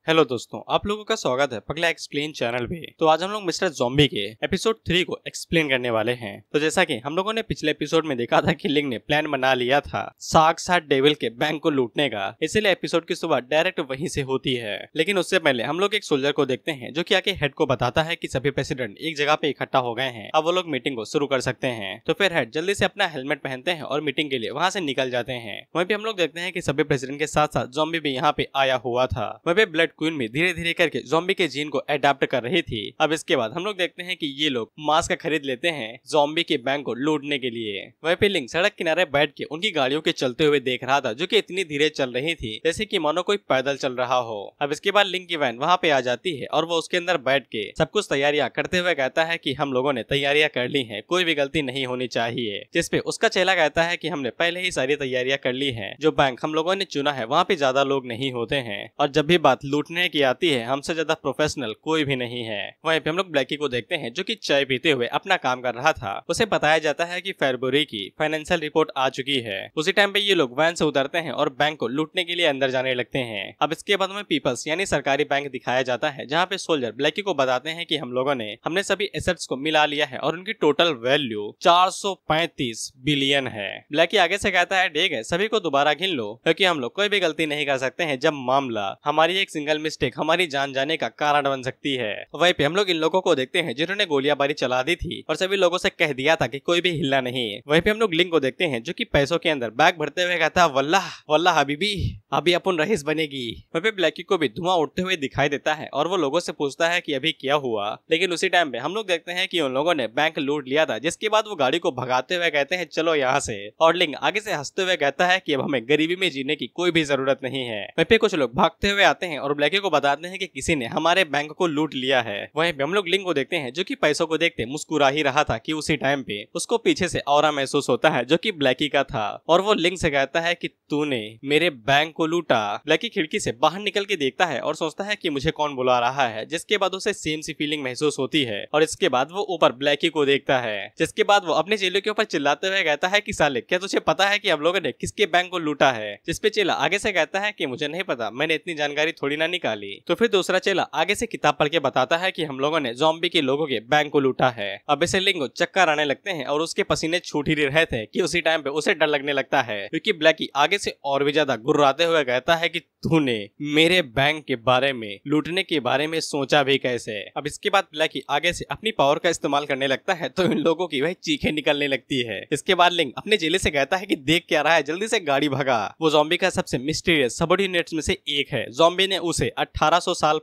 Hello दोस्तों, आप लोगों का स्वागत है पगला एक्सप्लेन चैनल पे। तो आज हम लोग मिस्टर ज़ॉम्बी के एपिसोड 3 को एक्सप्लेन करने वाले हैं। तो जैसा कि हम लोगों ने पिछले एपिसोड में देखा था कि लिंग ने प्लान बना लिया था साक्षात डेविल के बैंक को लूटने का, इसलिए एपिसोड की शुरुआत डायरेक्ट वहीं से होती है। लेकिन उससे पहले हम लोग एक सोल्जर को देखते हैं जो कि आके हेड को बताता है कि सभी प्रेसिडेंट एक जगह पे इकट्ठा हो गए हैं, अब वो लोग मीटिंग को शुरू कर सकते हैं। तो फिर हेड जल्दी से अपना हेलमेट पहनते हैं और मीटिंग के लिए वहाँ से निकल जाते हैं। वहीं पे हम लोग देखते हैं कि सभी प्रेसिडेंट के साथ साथ ज़ॉम्बी भी यहाँ पे आया हुआ था। वहीं पे ब्लड क्वीन भी धीरे धीरे करके ज़ॉम्बी के जीन को अडॉप्ट कर रही थी। अब इसके बाद हम लोग देखते हैं कि ये लोग मास्क खरीद लेते हैं ज़ॉम्बी के बैंक को लूटने के लिए। वहीं पे लिंक सड़क किनारे बैठ के उनकी गाड़ियों के चलते हुए देख रहा था, जो कि इतनी धीरे चल रही थी जैसे कि मानो कोई पैदल चल रहा हो। अब इसके बाद लिंक की वैन वहाँ पे आ जाती है और वो उसके अंदर बैठ के सब कुछ तैयारियां करते हुए कहता है कि हम लोगों ने तैयारियां कर ली है, कोई भी गलती नहीं होनी चाहिए। जिसपे उसका चेला कहता है कि हमने पहले ही सारी तैयारियां कर ली है, जो बैंक हम लोगों ने चुना है वहाँ पे ज्यादा लोग नहीं होते हैं और जब भी बात लूटने की आती है हमसे ज्यादा प्रोफेशनल कोई भी नहीं है। वहीं पे हम लोग ब्लैकी को देखते हैं जो कि चाय पीते हुए अपना काम कर रहा था। उसे बताया जाता है कि फरवरी की फाइनेंशियल रिपोर्ट आ चुकी है। उसी टाइम पे ये लोग वैन से उतरते हैं और बैंक को लूटने के लिए अंदर जाने लगते हैं। अब इसके बाद में पीपल्स यानी सरकारी बैंक दिखाया जाता है, जहाँ पे सोल्जर ब्लैकी को बताते हैं कि हम लोगों ने हमने सभी एसेट्स को मिला लिया है और उनकी टोटल वैल्यू 435 बिलियन है। ब्लैकी आगे से कहता है ठीक है, सभी को दोबारा गिन लो क्योंकि हम लोग कोई भी गलती नहीं कर सकते हैं जब मामला हमारी एक सिंगल मिस्टेक हमारी जान जाने का कारण बन सकती है। वहीं पे हम लोग इन लोगों को देखते हैं जिन्होंने गोलियाबारी चला दी थी और सभी लोगों से कह दिया था कि कोई भी हिलना नहीं। वहीं पे हम लोग लिंक को देखते हैं जो कि पैसों के अंदर बैग भरते हुए कहता है वल्लाह वल्लाह हबीबी, अभी अपन रईस बनेगी। वहीं पे ब्लैकी को भी धुआं उठते हुए दिखाई देता है और वो लोगों से पूछता है कि अभी क्या हुआ। लेकिन उसी टाइम पे हम लोग देखते हैं कि उन लोगों ने बैंक लूट लिया था, जिसके बाद वो गाड़ी को भगाते हुए कहते हैं चलो यहाँ से। और लिंक आगे से हंसते हुए कहता है कि अब हमें गरीबी में जीने की कोई भी जरूरत नहीं है। वहीं पे कुछ लोग भागते हुए आते हैं और ब्लैकी को बताते हैं कि किसी ने हमारे बैंक को लूट लिया है। वहीं पे हम लोग लिंक को देखते हैं जो कि पैसों को देखते मुस्कुरा ही रहा था कि उसी टाइम पे उसको पीछे से ऑरा महसूस होता है जो कि ब्लैकी का था और वो लिंक से कहता है कि तूने मेरे बैंक को लूटा। ब्लैकी खिड़की से बाहर निकल के देखता है और सोचता है कि मुझे कौन बुला रहा है, जिसके बाद उसे सेम सी फीलिंग महसूस होती है और इसके बाद वो ऊपर ब्लैकी को देखता है, जिसके बाद वो अपने चेले के ऊपर चिल्लाते हुए कहता है कि साले क्या तुझे पता है कि हम लोगों ने किसके बैंक को लूटा है। जिसपे चेला आगे से कहता है कि मुझे नहीं पता, मैंने इतनी जानकारी थोड़ी ना निकाली। तो फिर दूसरा चेला आगे से किताब पढ़ के बताता है कि हम लोगों ने ज़ॉम्बी के लोगों के बैंक को लूटा है। अब इसे लिंक को चक्कर आने लगते हैं और उसके पसीने छूट ही रहे थे कि उसी टाइम पे उसे डर लगने लगता है, क्योंकि ब्लैकी आगे से और भी ज्यादा गुर्राते हुए कहता है कि तूने मेरे बैंक के बारे में लूटने के बारे में सोचा भी कैसे। अब इसके बाद ब्लैकी आगे से अपनी पावर का इस्तेमाल करने लगता है तो इन लोगों की वह चीखें निकलने लगती है। इसके बाद लिंक अपने चेले से कहता है कि देख क्या रहा है, जल्दी से गाड़ी भगा। वो ज़ॉम्बी का सबसे मिस्टीरियस सबऑर्डिनेट्स में से एक है। ज़ॉम्बी ने उसे 800 साल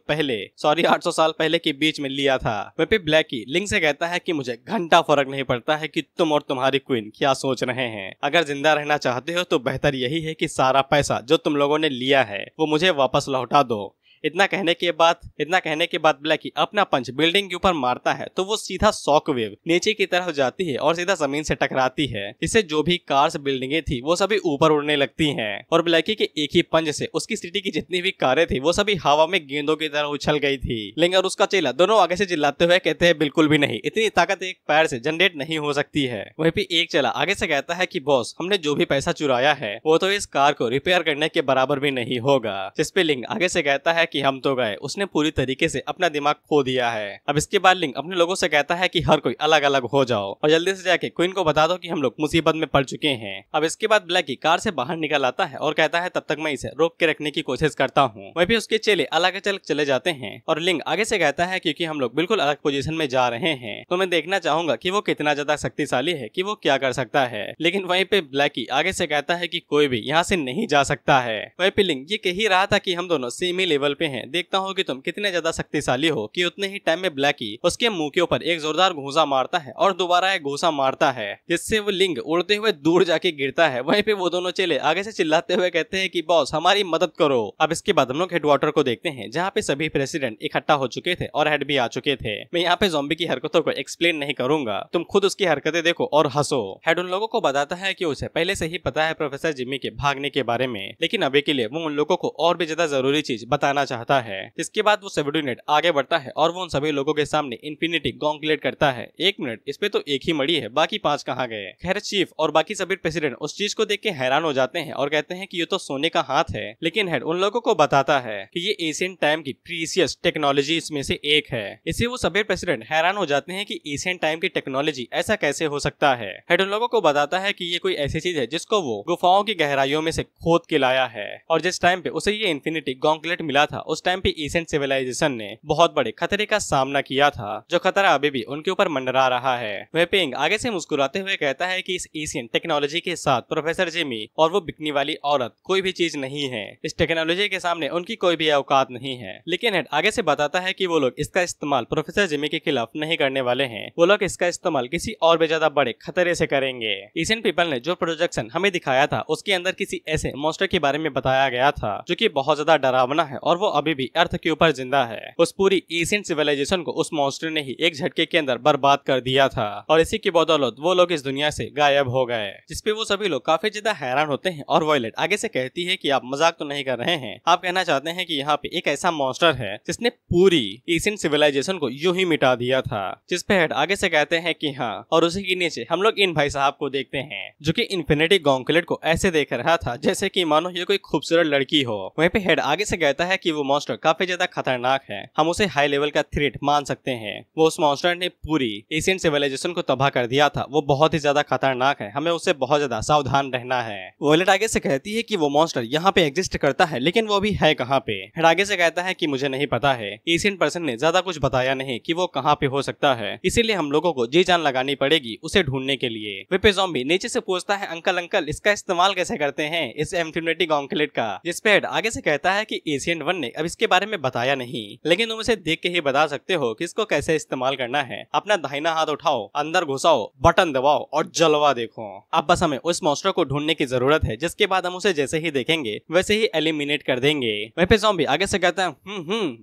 पहले के बीच में लिया था। वहीं पे ब्लैकी लिंक से कहता है कि मुझे घंटा फर्क नहीं पड़ता है कि तुम और तुम्हारी क्वीन क्या सोच रहे हैं। अगर जिंदा रहना चाहते हो तो बेहतर यही है कि सारा पैसा जो तुम लोगों ने लिया है वो मुझे वापस लौटा दो। इतना कहने के बाद ब्लैकी अपना पंच बिल्डिंग के ऊपर मारता है तो वो सीधा शॉक वेव नीचे की तरफ जाती है और सीधा जमीन से टकराती है। इससे जो भी कार्स बिल्डिंगें थी वो सभी ऊपर उड़ने लगती हैं और ब्लैकी के एक ही पंच से उसकी सिटी की जितनी भी कारें थी वो सभी हवा में गेंदों की तरह उछल गई थी। लिंग और उसका चेला दोनों आगे से चिल्लाते हुए कहते हैं बिल्कुल भी नहीं, इतनी ताकत एक पैर से जनरेट नहीं हो सकती है। वहीं पे एक चेला आगे से कहता है कि बॉस, हमने जो भी पैसा चुराया है वो तो इस कार को रिपेयर करने के बराबर भी नहीं होगा। जिसपे लिंग आगे से कहता है कि हम तो गए, उसने पूरी तरीके से अपना दिमाग खो दिया है। अब इसके बाद लिंक अपने लोगों से कहता है कि हर कोई अलग अलग हो जाओ और जल्दी से जाके क्वीन को बता दो कि हम लोग मुसीबत में पड़ चुके हैं। अब इसके बाद ब्लैकी कार से बाहर निकल आता है और कहता है तब तक मैं इसे रोक के रखने की कोशिश करता हूँ। वहीं पे उसके चेले अलग अलग चले जाते हैं और लिंक आगे से कहता है क्योंकि हम लोग बिल्कुल अलग पोजीशन में जा रहे हैं तो मैं देखना चाहूंगा कि वो कितना ज्यादा शक्तिशाली है, कि वो क्या कर सकता है। लेकिन वहीं पे ब्लैकी आगे से कहता है कि कोई भी यहाँ से नहीं जा सकता है। वहीं पे लिंक ये कह ही रहा था कि हम दोनों सेम ही लेवल पे हैं, देखता हूँ कि तुम कितने ज्यादा शक्तिशाली हो। कि उतने ही टाइम में ब्लैकी उसके मुंह के ऊपर एक जोरदार घूंसा मारता है और दोबारा एक घूंसा मारता है, जिससे वो लिंक उड़ते हुए दूर जाके गिरता है। वहीं पे वो दोनों चेले आगे से चिल्लाते हुए कहते हैं कि बॉस हमारी मदद करो। अब इसके बाद हम लोग हेडक्वार्टर को देखते हैं जहाँ पे सभी प्रेसिडेंट इकट्ठा हो चुके थे और हेड भी आ चुके थे। मैं यहाँ पे ज़ॉम्बी की हरकतों को एक्सप्लेन नहीं करूंगा, तुम खुद उसकी हरकतें देखो और हंसो। हेड उन लोगों को बताता है कि उसे पहले से ही पता है प्रोफेसर जिमी के भागने के बारे में, लेकिन अभी के लिए वो उन लोगों को और भी ज्यादा जरूरी चीज बताना करना चाहता है। इसके बाद वो सबॉर्डिनेट आगे बढ़ता है और वो उन सभी लोगों के सामने इन्फिनिटी गॉन्गलेट करता है। 1 मिनट, इस पे तो एक ही मड़ी है, बाकी 5 कहाँ गए? खैर चीफ और बाकी सभी प्रेसिडेंट उस चीज को देख के हैरान हो जाते हैं और कहते हैं कि ये तो सोने का हाथ है, लेकिन हेड उन लोगों को बताता है कि ये एशियन टाइम की प्रीसियस टेक्नोलॉजी इसमें से एक है। इसे वो सभी प्रेसिडेंट हैरान हो जाते हैं कि एशियन टाइम की टेक्नोलॉजी ऐसा कैसे हो सकता है। हेड उन लोगों को बताता है कि ये कोई ऐसी चीज है जिसको वो गुफाओं की गहराइयों में से खोद के लाया है, और जिस टाइम पे उसे ये इन्फिनिटी गॉन्गलेट मिला था उस टाइम पे एशियन सिविलाइजेशन ने बहुत बड़े खतरे का सामना किया था, जो खतरा अभी भी उनके ऊपर मंडरा रहा है। वह पेंग आगे से मुस्कुराते हुए कहता है कि इस एशियन टेक्नोलॉजी के साथ प्रोफेसर जिमी और वो बिकनी वाली औरत कोई भी चीज नहीं है। इस टेक्नोलॉजी के सामने उनकी कोई भी औकात नहीं है। लेकिन हेड आगे से बताता है कि वो लोग इसका इस्तेमाल प्रोफेसर जिमी के खिलाफ नहीं करने वाले हैं, वो लोग इसका इस्तेमाल किसी और भी ज्यादा बड़े खतरे से करेंगे। एशियन पीपल ने जो प्रोजेक्शन हमें दिखाया था उसके अंदर किसी ऐसे मॉन्स्टर के बारे में बताया गया था जो कि बहुत ज्यादा डरावना है और वो अभी भी अर्थ के ऊपर जिंदा है। उस पूरी एशियन सिविलाइजेशन को उस मॉन्स्टर ने ही एक झटके के अंदर बर्बाद कर दिया था और इसी की बदौलत वो लोग इस दुनिया से गायब हो गए, जिसपे वो सभी लोग काफी ज्यादा हैरान होते हैं। और वॉयलेट आगे से कहती है कि आप मजाक तो नहीं कर रहे हैं, आप कहना चाहते हैं कि यहाँ पे एक ऐसा मॉन्स्टर है जिसने पूरी एशियन सिविलाइजेशन को यूं ही मिटा दिया था। जिसपे हेड आगे से कहते हैं कि हाँ, और उसी के नीचे हम लोग इन भाई साहब को देखते हैं जो कि इन्फिनिटी गॉन्गलेट को ऐसे देख रहा था जैसे कि मानो ये कोई खूबसूरत लड़की हो। वहीं पे हेड आगे से कहता है कि वो मॉन्स्टर काफी ज्यादा खतरनाक है, हम उसे हाई लेवल का थ्रेट मान सकते हैं। वो उस मॉन्स्टर ने पूरी एशियन सिविलाइजेशन को तबाह कर दिया था, वो बहुत ही ज्यादा खतरनाक है, हमें उससे बहुत ज्यादा सावधान रहना है। वॉयलेट आगे से कहती है कि वो मॉन्स्टर यहाँ पे एग्जिस्ट करता है, लेकिन वो अभी है कहाँ पे? हेड आगे से कहता है कि मुझे नहीं पता है, एशियन पर्सन ने ज्यादा कुछ बताया नहीं कि वो कहाँ पे हो सकता है, इसीलिए हम लोगों को जी जान लगानी पड़ेगी उसे ढूंढने के लिए। वे ज़ॉम्बी नीचे से पूछता है, अंकल अंकल इसका इस्तेमाल कैसे करते हैं इस इन्फिनिटी गॉन्गलेट का? जिसपे हेड आगे से कहता है कि एशियन 1 ने अब इसके बारे में बताया नहीं, लेकिन तुम इसे देख के ही बता सकते हो कि इसको कैसे इस्तेमाल करना है। अपना दाहिना हाथ उठाओ, अंदर घुसाओ, बटन दबाओ और जलवा देखो। अब बस हमें उस मॉन्स्टर को ढूंढने की जरूरत है, जिसके बाद हम उसे जैसे ही देखेंगे वैसे ही एलिमिनेट कर देंगे। वहीं पे ज़ॉम्बी आगे से कहता है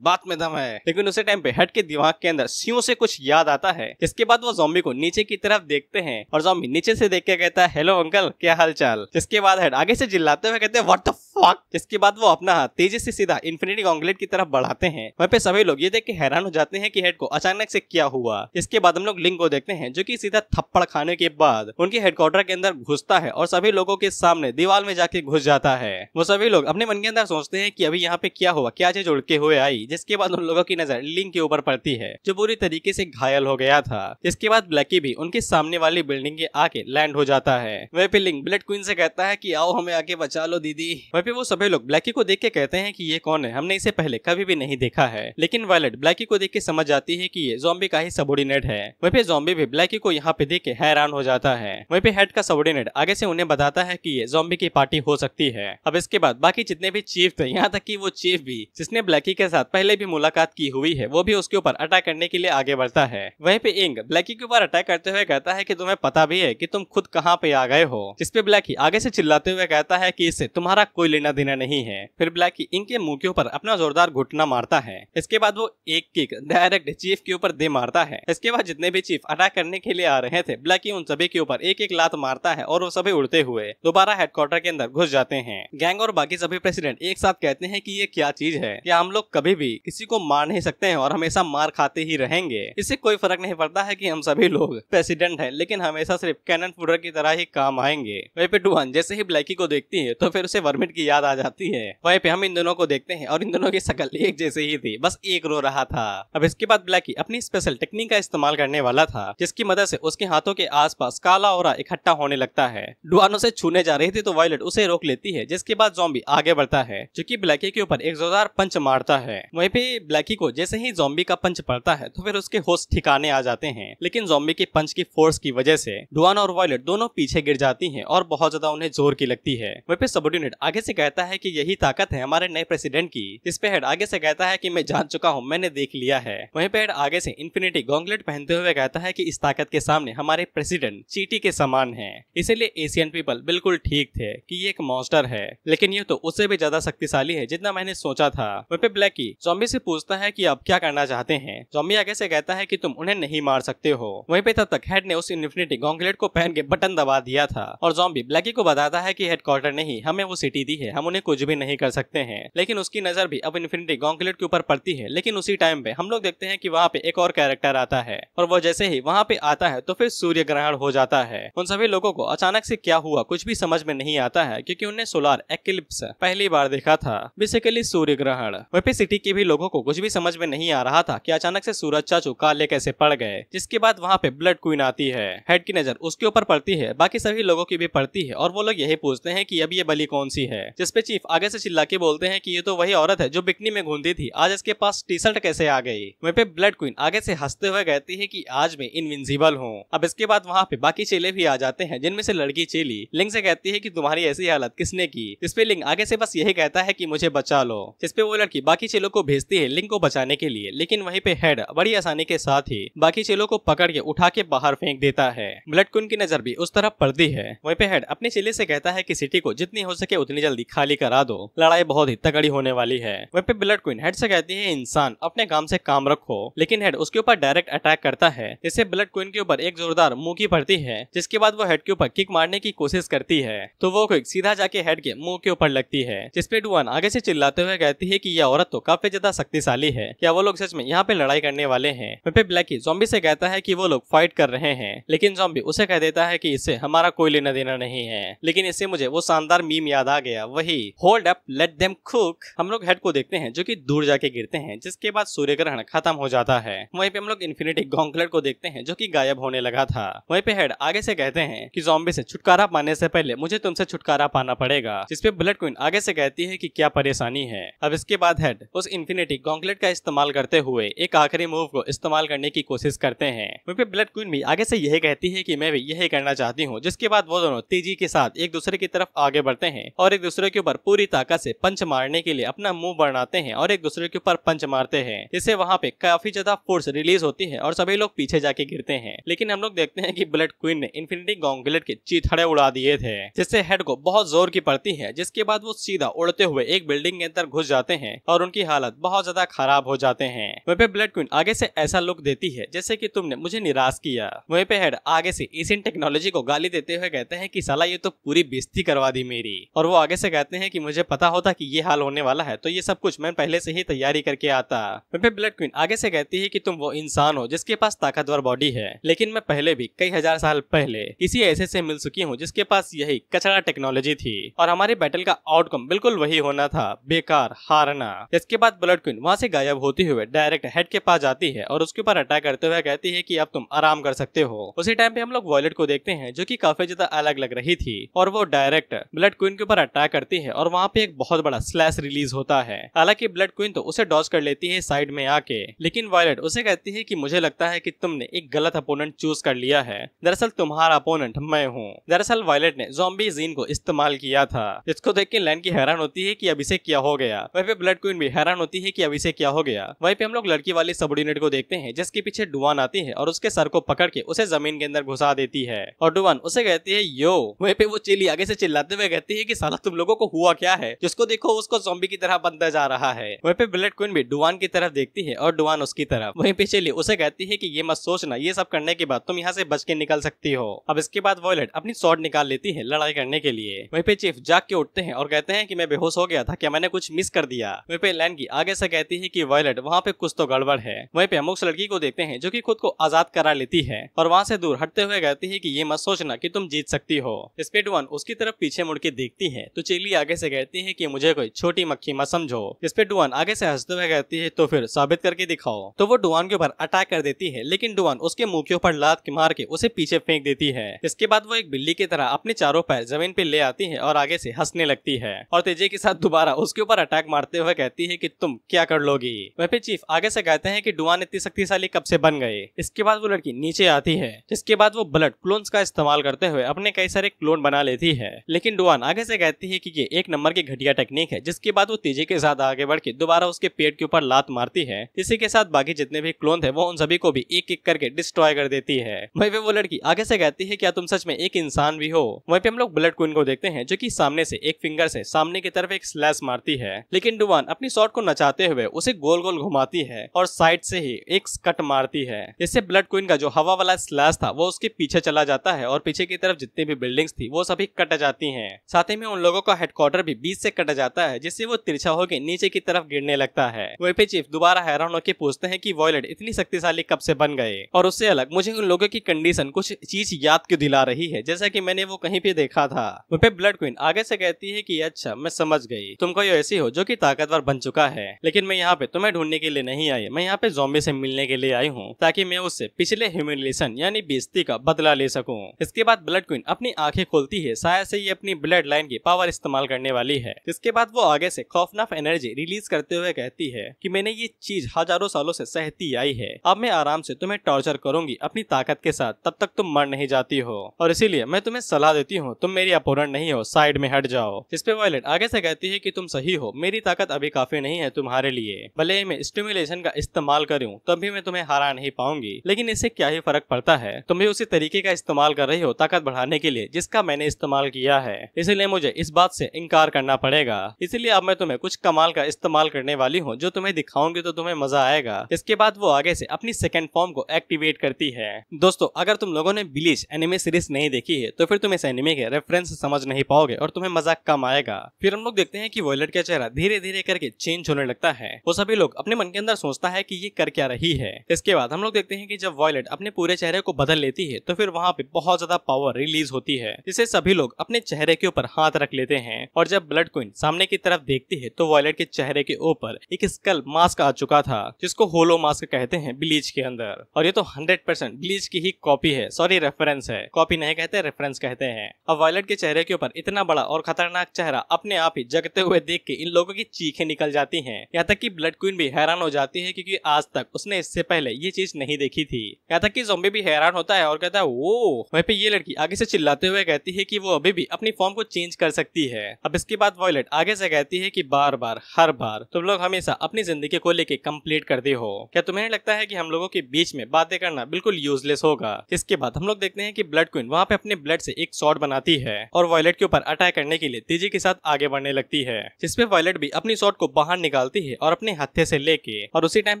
बात में दम है, लेकिन उसी टाइम पे हेड के दिमाग के अंदर सियों से कुछ याद आता है। जिसके बाद वो ज़ॉम्बी को नीचे की तरफ देखते हैं और ज़ॉम्बी नीचे से देख के कहता है, हेलो अंकल क्या हाल चाल? जिसके बाद हेड आगे से चिल्लाते हुए कहते हैं, व्हाट द फक? जिसके बाद वो अपना हाथ तेजी से सीधा इन्फिनिटी गॉन्गलेट की तरफ बढ़ाते हैं। वहीं पे सभी लोग ये देख के हैरान हो जाते हैं कि हेड को अचानक से क्या हुआ। इसके बाद हम लोग लिंक को देखते हैं जो कि सीधा थप्पड़ खाने के बाद उनके हेडक्वार्टर के अंदर घुसता है और सभी लोगों के सामने दीवार में जाके घुस जाता है। वो सभी लोग अपने मन के अंदर सोचते हैं कि अभी यहाँ पे क्या हुआ, क्या चीज उड़के हुए आई। जिसके बाद उन लोगों की नजर लिंक के ऊपर पड़ती है जो पूरी तरीके से घायल हो गया था। इसके बाद ब्लैकी भी उनके सामने वाली बिल्डिंग के आके लैंड हो जाता है। वहीं पे लिंक ब्लड क्वीन से कहता है कि आओ हमें आके बचा लो दीदी। वहीं पे वो सभी लोग ब्लैकी को देख के कहते हैं कि ये कौन है, हमने इसे पहले कभी भी नहीं देखा है। लेकिन वायलेट ब्लैकी को देख के समझ जाती है कि ये ज़ॉम्बी का ही सबॉर्डिनेट है। वहीं पे ज़ॉम्बी भी ब्लैकी को यहाँ पे देख के हैरान हो जाता है। वहीं पे हेड का सबॉर्डिनेट आगे से उन्हें बताता है कि ये ज़ॉम्बी की पार्टी हो सकती है। अब इसके बाद बाकी जितने भी चीफ थे, यहाँ तक कि वो चीफ भी जिसने ब्लैकी के साथ पहले भी मुलाकात की हुई है, वो भी उसके ऊपर अटैक करने के लिए आगे बढ़ता है। वहीं पे इंग ब्लैकी के ऊपर अटैक करते हुए कहता है कि तुम्हें पता भी है कि तुम खुद कहाँ पे आ गए हो। जिसपे ब्लैकी आगे से चिल्लाते हुए कहता है कि इससे तुम्हारा कोई लेना देना नहीं है। फिर ब्लैकी इंग के मुंह के ऊपर अपना जोरदार घुटना मारता है। इसके बाद वो एक किक डायरेक्ट चीफ के ऊपर दे मारता है। इसके बाद जितने भी चीफ अटैक करने के लिए आ रहे थे, ब्लैकी उन सभी के ऊपर एक एक लात मारता है और वो सभी उड़ते हुए दोबारा हेडक्वार्टर के अंदर घुस जाते हैं। गैंग और बाकी सभी प्रेसिडेंट एक साथ कहते हैं कि ये क्या चीज है, क्या हम लोग कभी भी किसी को मार नहीं सकते हैं और हमेशा मार खाते ही रहेंगे? इससे कोई फर्क नहीं पड़ता है कि हम सभी लोग प्रेसिडेंट हैं, लेकिन हमेशा सिर्फ कैनन फूडर की तरह ही काम आएंगे। वहीं पे डुआन जैसे ही ब्लैकी को देखती है तो फिर उसे वर्मिट की याद आ जाती है। वहीं पे हम इन दोनों को देखते हैं और इन दोनों की शक्ल एक जैसे ही थी, बस एक रो रहा था। अब इसके बाद ब्लैकी अपनी स्पेशल टेक्निक का इस्तेमाल करने वाला था, जिसकी मदद से उसके हाथों के आसपास काला ऑरा इकट्ठा होने लगता है। डुआन उसे छूने जा रही थी तो वायलेट उसे रोक लेती है। जिसके बाद ज़ॉम्बी आगे बढ़ता है जो कि ब्लैकी के ऊपर एक जोरदार पंच मारता है। वहीं पे ब्लैकी को जैसे ही ज़ॉम्बी का पंच पड़ता है तो फिर उसके होश ठिकाने आ जाते हैं, लेकिन ज़ॉम्बी के पंच की फोर्स की वजह से डुआन और वायलेट दोनों पीछे गिर जाती हैं और बहुत ज्यादा उन्हें जोर की लगती है। वहीं पे सबॉर्डिनेट आगे से कहता है कि यही ताकत है हमारे नए प्रेसिडेंट की। इस पे हेड आगे से कहता है कि मैं जान चुका हूँ, मैंने देख लिया है। वहीं पे हेड आगे से इन्फिनिटी गॉन्गलेट पहनते हुए कहता है कि इस ताकत के सामने हमारे प्रेसिडेंट चींटी के समान है। इसीलिए एशियन पीपल बिल्कुल ठीक थे कि ये एक मॉन्स्टर है, लेकिन ये तो उससे भी ज्यादा शक्तिशाली है जितना मैंने सोचा था। वहीं पे ब्लैकी ज़ॉम्बी से पूछता है कि आप क्या करना चाहते हैं। ज़ॉम्बी आगे से कहता है कि तुम उन्हें नहीं मार सकते हो। वहीं पे तब तक हेड ने उस इन्फिनिटी गॉन्गलेट को पहन के बटन दबा दिया था और ज़ॉम्बी ब्लैकी को बताता है कि हेडक्वार्टर नहीं, हमें वो सिटी दी है, हम उन्हें कुछ भी नहीं कर सकते हैं। लेकिन उसकी नजर भी अब इन्फिनिटी गॉन्टलेट के ऊपर पड़ती है, लेकिन उसी टाइम पे हम लोग देखते हैं कि वहाँ पे एक और कैरेक्टर आता है और वो जैसे ही वहाँ पे आता है तो फिर सूर्य ग्रहण हो जाता है। उन सभी लोगों को अचानक से क्या हुआ कुछ भी समझ में नहीं आता है, क्योंकि उन्हें सोलार एक्लिप्स पहली बार देखा था, बेसिकली सूर्य ग्रहण। वहीं पे सिटी के भी लोगों को कुछ भी समझ में नहीं आ रहा था कि अचानक से सूरज चाचू काले कैसे पड़ गए। जिसके बाद वहाँ पे ब्लड क्वीन आती है, हेड की नजर उसके ऊपर पड़ती है, बाकी सभी लोगों की भी पड़ती है और वो लोग यही पूछते हैं कि अब ये बलि कौन सी है। जिसपे चीफ आगे से चिल्ला के बोलते हैं कि ये तो वही औरत है जो बिकनी में घूमती थी, आज इसके पास टी शर्ट कैसे आ गई। वहीं पे ब्लड क्वीन आगे से हंसते हुए कहती है कि आज मैं इनविंसिबल हूँ। अब इसके बाद वहाँ पे बाकी चेले भी आ जाते हैं, जिनमें से लड़की चेली लिंग से कहती है कि तुम्हारी ऐसी हालत किसने की। जिसपे लिंग आगे से बस यही कहता है कि मुझे बचा लो। जिसपे वो लड़की बाकी चेलों को भेजती है लिंग को बचाने के लिए, लेकिन वहीं पे हेड बड़ी आसानी के साथ ही बाकी चेलों को पकड़ के उठा के बाहर फेंक देता है। ब्लड क्वीन की नजर भी उस तरफ पड़ती है। वहीं पे हेड अपने चेले से कहता है कि सिटी को जितनी हो सके उतनी जल्दी खाली करा दो, लड़ाई बहुत ही तगड़ी होने वाली है। वहीं पे ब्लड क्वीन हेड से कहती है इंसान अपने काम से काम रखो, लेकिन हेड उसके ऊपर डायरेक्ट अटैक करता है, जिससे ब्लड क्वीन के ऊपर एक जोरदार मुंह की पड़ती है। जिसके बाद वो हेड के ऊपर किक मारने की कोशिश करती है तो वो किक सीधा जाके हेड के मुंह के ऊपर लगती है। जिसपे डुआन आगे से चिल्लाते हुए कहती है कि यह औरत तो काफी ज्यादा शक्तिशाली है, क्या वो लोग सच में यहाँ पे लड़ाई करने वाले हैं। वहीं पे ब्लैकी ज़ॉम्बी से कहता है कि वो लोग फाइट कर रहे हैं, लेकिन ज़ॉम्बी उसे कह देता है कि इससे हमारा कोई लेना देना नहीं है। लेकिन इससे मुझे वो शानदार मीम याद आ गया, वही hold up let them cook. हम लोग हेड को देखते हैं जो कि दूर जाके गिरते हैं, जिसके बाद सूर्य ग्रहण खत्म हो जाता है। वहीं पे हम लोग इन्फिनिटी गॉन्टलेट को देखते हैं जो कि गायब होने लगा था। वहीं पे हेड आगे से कहते हैं कि ज़ॉम्बी से छुटकारा पाने से पहले मुझे तुमसे छुटकारा पाना पड़ेगा। जिसपे ब्लड क्वीन आगे से कहती है कि क्या परेशानी है। अब इसके बाद हेड उस इन्फिनिटी गॉन्टलेट का इस्तेमाल करते हुए एक आखिरी मूव को इस्तेमाल करने की कोशिश करते हैं। वहीं पे ब्लड क्वीन भी आगे से यही कहती है कि मैं भी यही करना चाहती हूँ। जिसके बाद वो दोनों तेजी के साथ एक दूसरे की तरफ आगे बढ़ते हैं और एक दूसरे के ऊपर पूरी ताकत से पंच मारने के लिए अपना मुंह बढ़ाते हैं और एक दूसरे के ऊपर पंच मारते हैं, जिससे वहाँ पे काफी ज्यादा फोर्स रिलीज होती है और सभी लोग पीछे जाके गिरते हैं। लेकिन हम लोग देखते हैं कि ब्लड क्वीन ने इन्फिनिटी गॉन्टलेट के चीथड़े उड़ा दिए थे, जिससे हेड को बहुत जोर की पड़ती है। जिसके बाद वो सीधा उड़ते हुए एक बिल्डिंग के अंदर घुस जाते हैं और उनकी हालत बहुत ज्यादा खराब हो जाते हैं। वहीं पे ब्लड क्वीन आगे से ऐसा लुक देती है जैसे कि तुमने मुझे निराश किया। वहीं पे हेड आगे से एशियन टेक्नोलॉजी को गाली देते हुए कहते हैं कि साला ये तो पूरी बेइज्जती करवा दी मेरी। और वो आगे से कहते हैं कि मुझे पता होता कि ये हाल होने वाला है तो ये सब कुछ मैं पहले से ही तैयारी करके आता। वहीं पे ब्लड क्वीन आगे से कहती है कि तुम वो इंसान हो जिसके पास ताकतवर बॉडी है, लेकिन मैं पहले भी कई हजार साल पहले किसी ऐसे से मिल चुकी हूँ जिसके पास यही कचरा टेक्नोलॉजी थी और हमारे बैटल का आउटकम बिल्कुल वही होना था, बेकार, हारना। इसके बाद ब्लड क्वीन वहाँ से गायब होती हुए डायरेक्ट हेड के पास जाती है और उसके ऊपर अटैक करते हुए कहती है कि अब तुम आराम कर सकते हो। उसी टाइम पे हम लोग वॉयलेट को देखते हैं जो कि काफी ज्यादा अलग लग रही थी और वो डायरेक्ट ब्लड क्वीन के ऊपर अटैक करती है और वहाँ पे एक बहुत बड़ा स्लैश रिलीज होता है। हालांकि ब्लड क्वीन तो उसे डॉज कर लेती है साइड में आके, लेकिन वॉयलेट उसे कहती है कि मुझे लगता है कि तुमने एक गलत अपोनेंट चूज कर लिया है, दरअसल तुम्हारा अपोनेंट मैं हूँ। दरअसल वॉयलेट ने ज़ॉम्बी जीन को इस्तेमाल किया था। इसको देख के लैन की हैरान होती है कि अब इसे क्या हो गया। वहीं पे ब्लड क्वीन भी हैरान होती है कि अब इसे क्या हो गया। वहीं पे हम लोग लड़की वाली सबऑर्डिनेट को देखते हैं जिसके पीछे डुआन आती है और उसके सर को पकड़ के उसे जमीन के अंदर घुसा देती है और डुआन उसे कहती है यो। वहीं पे वो चेली आगे से चिल्लाते हुए कहती है कि साला तुम लोगों को हुआ क्या है, जिसको देखो उसको ज़ॉम्बी की तरह बनता जा रहा है। वहीं पे ब्लड क्वीन भी डुआन की तरफ देखती है और डुआन उसकी तरफ। वहीं पे चेली उसे कहती है कि ये मत सोचना, ये सब करने के बाद तुम यहाँ से बच के निकल सकती हो। अब इसके बाद वॉयलेट अपनी स्वॉर्ड निकाल लेती है लड़ाई करने के लिए। वहीं पे चीफ जाग के उठते हैं और कहते हैं कि मैं बेहोश हो गया था, क्या मैंने कुछ मिस कर दिया। वहीं पे लैन की आगे से कहती है कि वॉयलेट वहाँ पे कुछ तो गड़बड़ है। वहीं पे हम उस लड़की को देखते हैं जो कि खुद को आजाद करा लेती है और वहाँ से दूर हटते हुए कहती है कि ये मत सोचना कि तुम जीत सकती हो। इस पे डुआन उसकी तरफ पीछे मुड़ के देखती है तो चेली आगे से कहती है कि मुझे कोई छोटी मक्खी मत समझो। इस पे डुआन आगे से हंसते हुए कहती है तो फिर साबित करके दिखाओ। तो वो डुआन के ऊपर अटैक कर देती है, लेकिन डुआन उसके मुंह के ऊपर लात मार के उसे पीछे फेंक देती है। इसके बाद वो एक बिल्ली की तरह अपने चारों पैर जमीन पे ले आती है और आगे से हंसने लगती है और तेजी के साथ दोबारा उसके ऊपर अटैक मारते हुए कहती है कि तुम क्या कर लोगी। वहीं पे चीफ आगे से कहते हैं कि डुआन इतनी शक्तिशाली कब से बन गए। इसके बाद वो लड़की नीचे आती है, जिसके बाद वो ब्लड क्लोन्स का इस्तेमाल करते हुए अपने कई सारे क्लोन बना लेती है। लेकिन डुआन आगे से कहती है कि ये एक नंबर की घटिया टेक्निक है। जिसके बाद वो तेजी के साथ आगे बढ़ के दोबारा उसके पेट के ऊपर लात मारती है। इसी के साथ बाकी जितने भी क्लोन थे वो उन सभी को भी एक एक करके डिस्ट्रॉय कर देती है। वहीं पे वो लड़की आगे से कहती है क्या तुम सच में एक इंसान भी हो। वहीं पे हम लोग ब्लड क्वीन को देखते हैं जो कि सामने से एक फिंगर से सामने की तरफ एक स्लैश मारती है, लेकिन डुआन अपनी शॉट को नचाते हुए उसे गोल गोल घुमाती है और साइड से ही एक कट मारती है। इससे ब्लड क्वीन का जो हवा वाला स्लैश था वो उसके पीछे चला जाता है और पीछे की तरफ जितनी भी बिल्डिंग्स थी वो सभी कट जाती हैं। साथ ही में उन लोगों का हेडक्वार्टर भी बीच से कट जाता है, जिससे वो तिरछा होकर नीचे की तरफ गिरने लगता है। वहीं पे चीफ दोबारा हैरान होकर पूछते हैं कि वॉयलेट इतनी शक्तिशाली कब से बन गए, और उससे अलग मुझे उन लोगों की कंडीशन कुछ चीज याद क्यों दिला रही है जैसा कि मैंने वो कहीं पे देखा था। वहीं पे ब्लड क्वीन आगे से कहती है कि अच्छा मैं समझ गई, तुम कोई ऐसी हो जो कि ताकतवर बन चुका है, लेकिन मैं यहाँ पे तुम्हें ढूंढने के लिए नहीं आई, मैं यहाँ पे ज़ॉम्बी से मिलने के लिए आई हूँ ताकि मैं उससे पिछले ह्यूमिलिएशन यानी बेइज्जती का बदला ले सकूं। इसके बाद ब्लड क्वीन अपनी आंखें खोलती है, शायद से ये अपनी ब्लड लाइन की पावर इस्तेमाल करने वाली है। इसके बाद वो आगे से खौफनाक एनर्जी रिलीज करते हुए कहती है कि मैंने ये चीज हजारों सालों से सहती आई है, अब मैं आराम से तुम्हें टॉर्चर करूंगी अपनी ताकत के साथ, तब तक तुम मर नहीं जाती हो, और इसीलिए मैं तुम्हें सलाह देती हूँ तुम मेरी अपोनेंट नहीं हो, साइड में हट जाओ। इस पे वॉयलेट आगे से कहती है कि तुम सही हो, मेरी ताकत अभी काफी नहीं है तुम्हारे लिए, भले ही मैं स्टिमुलेशन का इस्तेमाल करूं तब भी मैं तुम्हें हरा नहीं पाऊंगी, लेकिन इससे क्या ही फर्क पड़ता है, तुम भी उसी तरीके का इस्तेमाल कर रही हो ताकत बढ़ाने के लिए जिसका मैंने इस्तेमाल किया है, इसलिए मुझे इस बात से इनकार करना पड़ेगा। इसलिए अब मैं तुम्हें कुछ कमाल का इस्तेमाल करने वाली हूँ जो तुम्हें दिखाऊंगी तो तुम्हें मजा आएगा। इसके बाद वो आगे से अपनी सेकंड फॉर्म को एक्टिवेट करती है। दोस्तों अगर तुम लोगों ने ब्लीच एनिमे सीरीज नहीं देखी है तो फिर तुम इस एनिमे के रेफरेंस समझ नहीं पाओगे और तुम्हें मजा कम आएगा। फिर हम लोग देखते हैं कि वॉयलेट का चेहरा धीरे धीरे करके चेंज होने लगता है। वो सभी लोग अपने मन के अंदर सोचता है कि ये कर क्या रही है। इसके बाद हम लोग देखते हैं कि जब वॉयलेट अपने पूरे चेहरे को बदल लेती है तो फिर वहाँ पे बहुत ज्यादा पावर रिलीज होती है, जिससे सभी लोग अपने चेहरे के ऊपर हाथ रख लेते हैं। और जब ब्लड क्वीन सामने की तरफ देखती है तो वॉयलेट के चेहरे के ऊपर एक स्कल मास्क आ चुका था जिसको होलो मास्क कहते हैं ब्लीच के अंदर, और ये तो 100% ब्लीच की ही कॉपी है, सॉरी रेफरेंस है, कॉपी नहीं कहते रेफरेंस कहते हैं। अब वॉयलेट के चेहरे के ऊपर इतना बड़ा और खतरनाक चेहरा अपने आप ही जगते हुए देख के इन लोगों की चीखें निकल जाती हैं। यहाँ तक कि ब्लड क्वीन भी हैरान हो जाती है क्योंकि आज तक उसने इससे पहले ये चीज नहीं देखी थी। यहाँ तक कि ज़ॉम्बी भी हैरान होता है और कहता है वो। वहीं पे ये लड़की आगे से चिल्लाते हुए कहती है कि वो अभी भी अपनी फॉर्म को चेंज कर सकती है। अब इसके बाद वॉयलेट आगे से कहती है कि बार बार हर बार तुम लोग हमेशा अपनी जिंदगी को लेके कंप्लीट करते हो, क्या तुम्हें नहीं लगता है कि हम लोगों के बीच में बातें करना बिल्कुल यूजलेस होगा। इसके बाद हम लोग देखते हैं कि ब्लड क्वीन वहाँ पे अपने ब्लड से एक शॉट बनाती है और वॉयलेट के ऊपर अटैक करने के लिए तेजी के साथ आगे बढ़ने लगती है, जिसपे वॉयलेट भी अपनी शॉट को बाहर निकालती है और अपने हत्थे से लेके, और उसी टाइम